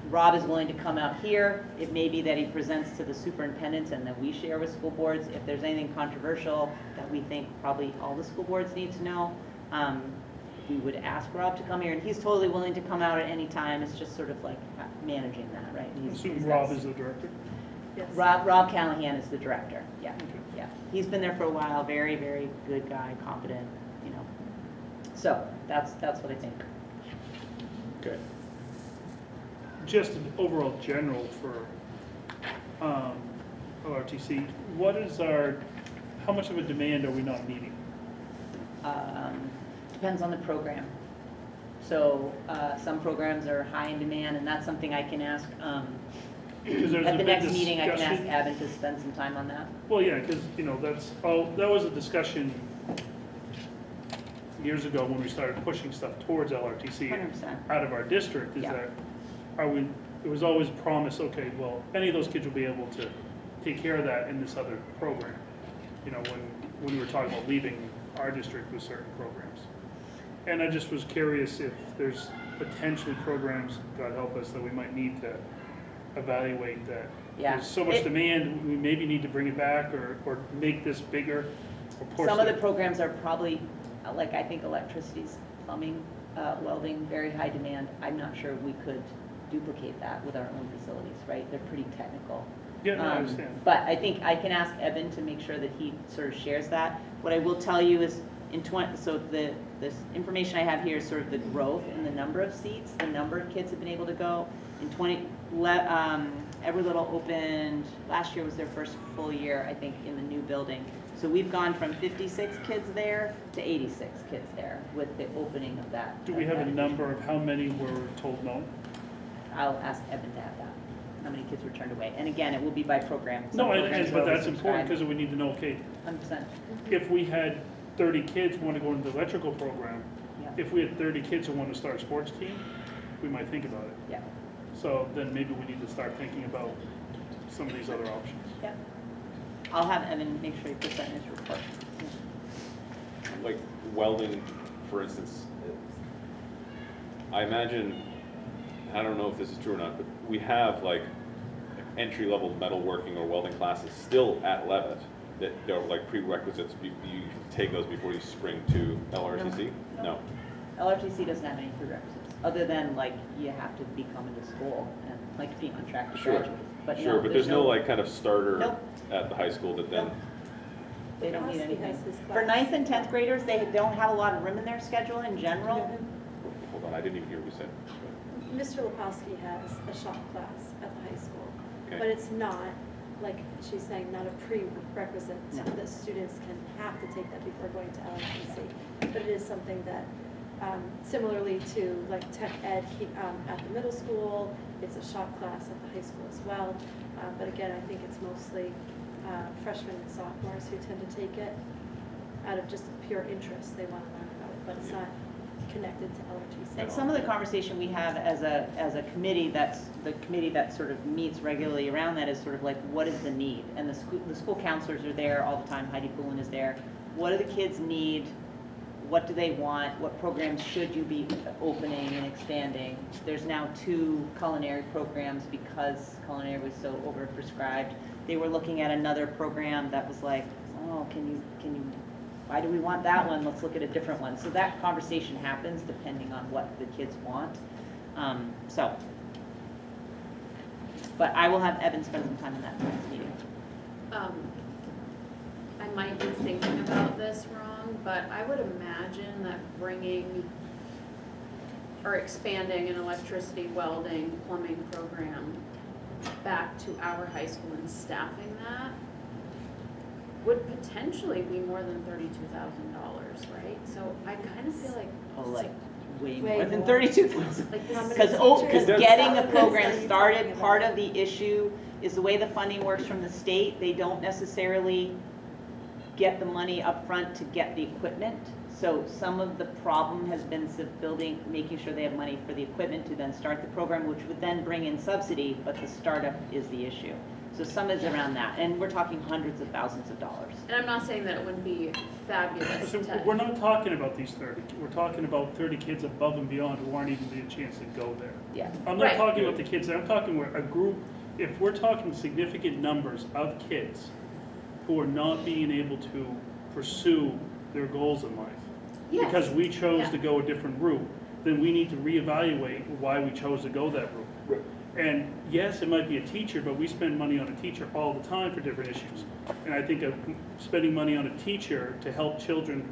Rob is willing to come out here. It may be that he presents to the superintendents and then we share with school boards. If there's anything controversial that we think probably all the school boards need to know, we would ask Rob to come here, and he's totally willing to come out at any time. It's just sort of like managing that, right? Assume Rob is the director? Yes. Rob Callahan is the director, yeah. Okay. Yeah. He's been there for a while, very, very good guy, competent, you know. So that's what I think. Okay. Just an overall general for ORTC, what is how much of a demand are we not meeting? Depends on the program. So some programs are high in demand, and that's something I can ask, at the next meeting, I can ask Abin to spend some time on that. Well, yeah, because, you know, that was a discussion years ago when we started pushing stuff towards LRTC 100%. Out of our district, is that, it was always promised, okay, well, any of those kids will be able to take care of that in this other program. You know, when we were talking about leaving our district with certain programs. And I just was curious if there's potentially programs, God help us, that we might need to evaluate that. Yeah. There's so much demand, we maybe need to bring it back or make this bigger. Or some of the programs are probably, like I think electricity's, plumbing, welding, very high demand. I'm not sure we could duplicate that with our own facilities, right? They're pretty technical. Yeah, no, I understand. But I think I can ask Evan to make sure that he sort of shares that. What I will tell you is this information I have here is sort of the growth in the number of seats, the number of kids have been able to go. Edward Little opened, last year was their first full year, I think, in the new building. So we've gone from 56 kids there to 86 kids there with the opening of that. Do we have a number of how many were told no? I'll ask Evan to have that, how many kids were turned away. And again, it will be by program. No, but that's important because we need to know, okay, 100%. if we had 30 kids who want to go into the electrical program, Yeah. if we had 30 kids who want to start a sports team, we might think about it. Yeah. So then maybe we need to start thinking about some of these other options. Yeah. I'll have Evan make sure he puts that in his report. Like welding, for instance, I imagine, I don't know if this is true or not, but we have like entry-level metalworking or welding classes still at Levitt that are like prerequisites. You take those before you spring to LRTC? No. LRTC doesn't have any prerequisites, other than like you have to be coming to school and like be on track to graduate. But Sure, no, but there's no like kind of starter Nope. at the high school that then, They don't need anything. For 9th and 10th graders, they don't have a lot of room in their schedule in general. hold on, I didn't even hear what you said. Mr. Lepowski has a shop class at the high school, Okay. but it's not, like she's saying, not a prerequisite that students can have to take that before going to LRTC. But it is something that, similarly to like tech ed at the middle school, it's a shop class at the high school as well. But again, I think it's mostly freshmen and sophomores who tend to take it out of just pure interest. They want to learn about it, but it's not connected to LRTC. And some of the conversation we have as a committee, that's the committee that sort of meets regularly around that, is sort of like, what is the need? And the school counselors are there all the time. Heidi Poulin is there. What do the kids need? What do they want? What programs should you be opening and expanding? There's now 2 culinary programs because culinary was so overprescribed. They were looking at another program that was like, oh, can you why do we want that one? Let's look at a different one. So that conversation happens depending on what the kids want. So, but I will have Evan spend some time in that next meeting. I might be thinking about this wrong, but I would imagine that bringing or expanding an electricity, welding, plumbing program back to our high school and staffing that would potentially be more than $32,000, right? So I kind of feel like Oh, like way Way more than more. 32,000. like this How many Because teachers? getting a That's program what you're started, talking part about. of the issue is the way the funding works from the state. They don't necessarily get the money up front to get the equipment. So some of the problem has been making sure they have money for the equipment to then start the program, which would then bring in subsidy, but the startup is the issue. So some is around that, and we're talking hundreds of thousands of dollars. and I'm not saying that it wouldn't be fabulous So to, we're not talking about these 30, we're talking about 30 kids above and beyond who aren't even getting a chance to go there. Yeah. I'm not Right. talking about the kids, I'm talking where a group, if we're talking significant numbers of kids who are not being able to pursue their goals in life, yes. because we chose Yeah. to go a different route, then we need to reevaluate why we chose to go that route. Right. And yes, it might be a teacher, but we spend money on a teacher all the time for different issues. And I think of spending money on a teacher to help children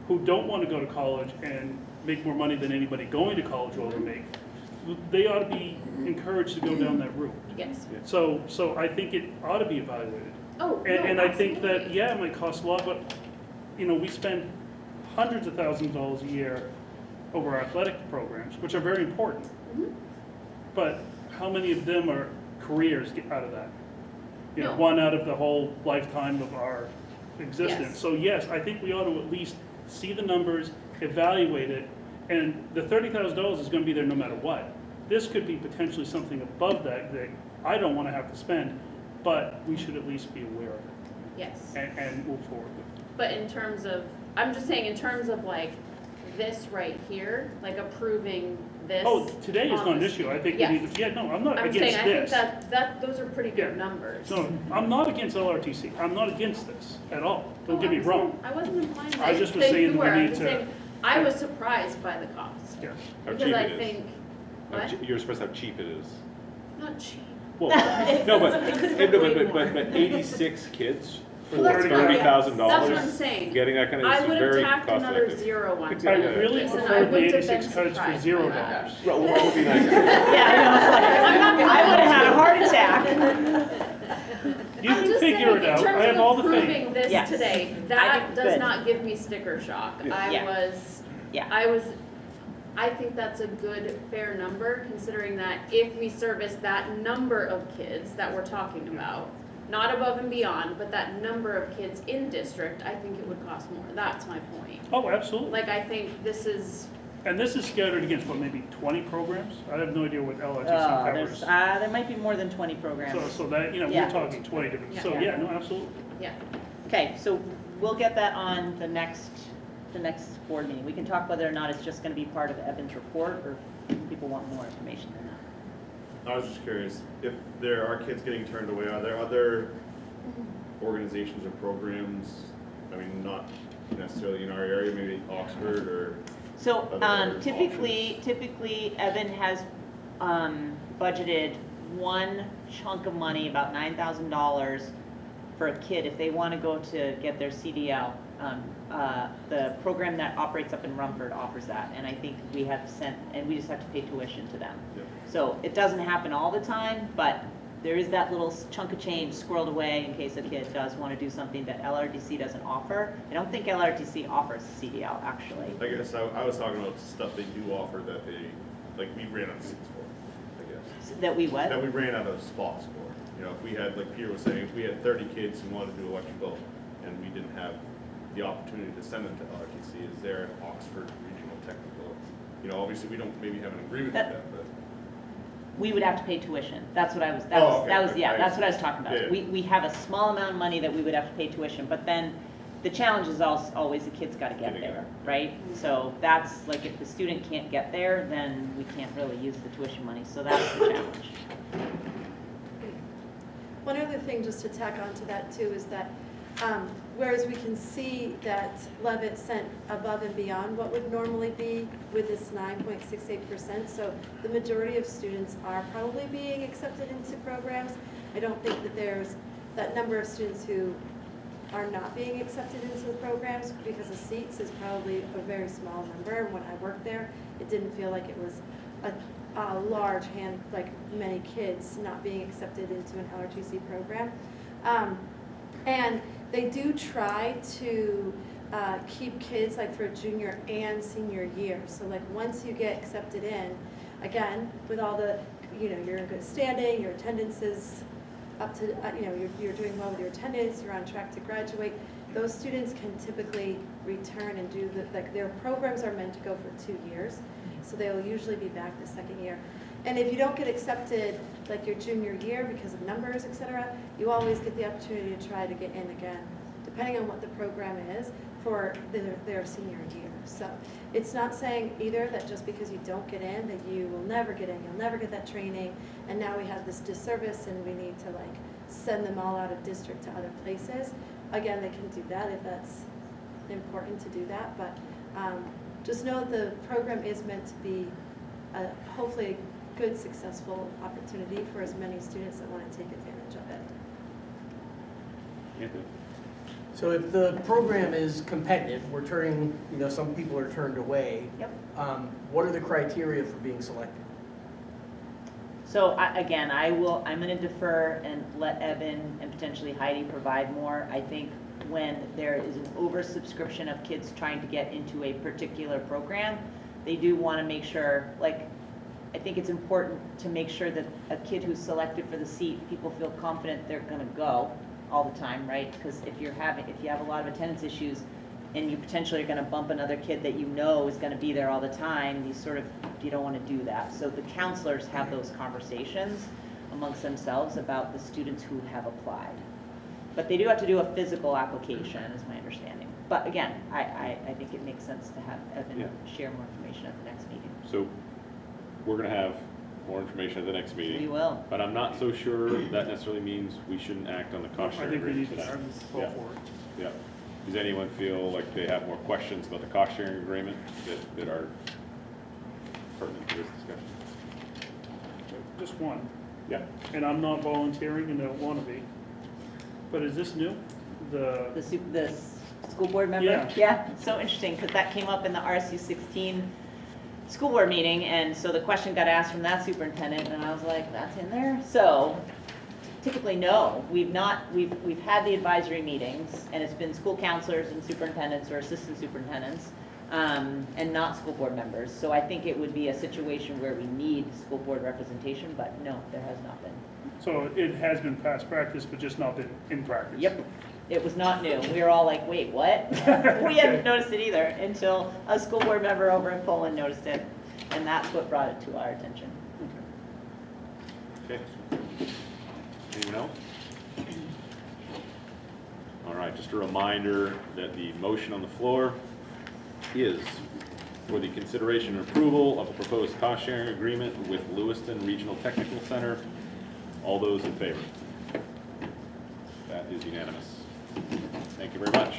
who don't want to go to college and make more money than anybody going to college will ever make, they ought to be encouraged to go down that route. Yes. So I think it ought to be evaluated. Oh, And no, I think that, absolutely. yeah, it might cost a lot, but, we spend hundreds of thousands of dollars a year over our athletic programs, which are very important. Mhm. But how many of them are careers get out of that? No. One out of the whole lifetime of our existence. Yes. So yes, I think we ought to at least see the numbers, evaluate it, and the $30,000 is gonna be there no matter what. This could be potentially something above that I don't wanna have to spend, but we should at least be aware of it Yes. and move forward with it. But in terms of, I'm just saying in terms of like this right here, like approving this. Oh, today is on not an the- issue, I think we Yes. need to, no, I'm not I'm against saying, I think this. that, those are pretty good Yeah. numbers. No, I'm not against LRTC, I'm not against this at all, don't Oh, get me wrong. I wasn't implying that. I just was that saying you that we were. I'm need just to- saying, I was surprised by the cost. Yeah. How Because cheap I it is. think, How what? You're supposed to how cheap it is. Not cheap. Well, no, but 86 kids for Well, that's fine. $30,000. That's what I'm saying. Getting that kind of I is would have very tacked cost another effective. zero on Yeah, top I of yeah. really this, and I prefer the wouldn't have 86 been cards for surprised $0. by that. Well, what would be nice? Yeah, I know, it's like, I would have had a heart attack. You I'm can just figure saying, it out, in I terms have of all the faith. approving this Yes. today, I that think does good. not give me sticker shock. Yeah. I think that's a good, fair number, considering that if we service that number of kids that we're talking about, not above and beyond, but that number of kids in district, I think it would cost more. That's my point. Oh, absolutely. Like, I think this is, And this is scattered against, what, maybe 20 programs? I have no idea what LRTC There's, covers. there might be more than 20 programs. So that, Yeah. we're talking 20 different, so Yeah. yeah, no, absolutely. yeah. Okay, so we'll get that on the next board meeting. We can talk whether or not it's just gonna be part of Evan's report, or if people want more information than that. I was just curious, if there are kids getting turned away, are there other organizations or programs, I mean, not necessarily in our area, maybe Oxford or? So other typically Evan has budgeted one chunk of money, about $9,000 for a kid if they want to go to get their CDL. The program that operates up in Rumford offers that, and I think we have sent, and we just have to pay tuition to them. Yep. So it doesn't happen all the time, but there is that little chunk of change squirreled away in case a kid does want to do something that LRTC doesn't offer. I don't think LRTC offers CDL, actually. I guess I was talking about stuff they do offer that they, like, we ran out of seats for, I guess. That we what? That we ran out of spots for. If we had, like Peter was saying, if we had 30 kids who wanted to do electrical and we didn't have the opportunity to send them to LRTC, is there an Oxford Regional Technical? Obviously we don't maybe have an agreement with them, but. We would have to pay tuition. That's what I was, Okay. that's what I was talking about. Yeah. We have a small amount of money that we would have to pay tuition, but then the challenge is always the kid's gotta get there, right? So that's, like, if the student can't get there, then we can't really use the tuition money, so that's the challenge. One other thing just to tack on to that too is that Whereas we can see that Levitt sent above and beyond what would normally be with this 9.68%. So the majority of students are probably being accepted into programs. I don't think that there's that number of students who are not being accepted into the programs because of seats is probably a very small number. When I worked there, it didn't feel like it was a large hand, like many kids not being accepted into an LRTC program. And they do try to keep kids like for junior and senior year. So like once you get accepted in, again, with all the, you're in good standing, your attendance is up to, you're doing well with your attendance, you're on track to graduate, those students can typically return and do their programs are meant to go for 2 years. So they'll usually be back the second year. And if you don't get accepted like your junior year because of numbers, et cetera, you always get the opportunity to try to get in again, depending on what the program is for their senior year. So it's not saying either that just because you don't get in that you will never get in, you'll never get that training, and now we have this disservice and we need to like send them all out of district to other places. Again, they can do that if that's important to do that, but just know that the program is meant to be hopefully a good, successful opportunity for as many students that want to take advantage of it. Anthony? So if the program is competitive, we're turning, some people are turned away. Yep. What are the criteria for being selected? So again, I'm going to defer and let Evan and potentially Heidi provide more. I think when there is an oversubscription of kids trying to get into a particular program, they do want to make sure, I think it's important to make sure that a kid who's selected for the seat, people feel confident they're going to go all the time, right? Because if you have a lot of attendance issues and you potentially are going to bump another kid that you know is going to be there all the time, you don't want to do that. So the counselors have those conversations amongst themselves about the students who have applied. But they do have to do a physical application, is my understanding. But again, I think it makes sense to have Evan share more information at the next meeting. So we're going to have more information at the next meeting. We will. But I'm not so sure that necessarily means we shouldn't act on the cost sharing agreement today. I think we need to go for it. Yeah. Does anyone feel like they have more questions about the cost sharing agreement that are pertinent to this discussion? Just one. Yeah. And I'm not volunteering and don't want to be. But is this new? The school board member? Yeah. It's so interesting because that came up in the RSU 16 school board meeting, and so the question got asked from that superintendent, and I was like, that's in there? So typically, no, we've had the advisory meetings, and it's been school counselors and superintendents or assistant superintendents, and not school board members. So I think it would be a situation where we need school board representation, but no, there has not been. So it has been past practice, but just not been in practice. Yep. It was not new. We were all like, wait, what? We hadn't noticed it either until a school board member over in Poland noticed it. And that's what brought it to our attention. Okay. Anyone else? All right, just a reminder that the motion on the floor is for the consideration and approval of the proposed cost sharing agreement with Lewiston Regional Technical Center. All those in favor? That is unanimous. Thank you very much.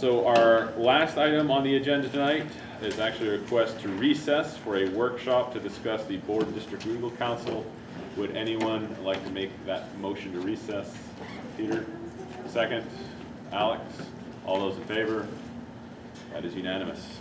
So our last item on the agenda tonight is actually a request to recess for a workshop to discuss the Board of District Legal Counsel. Would anyone like to make that motion to recess? Peter? Second? Alex? All those in favor? That is unanimous.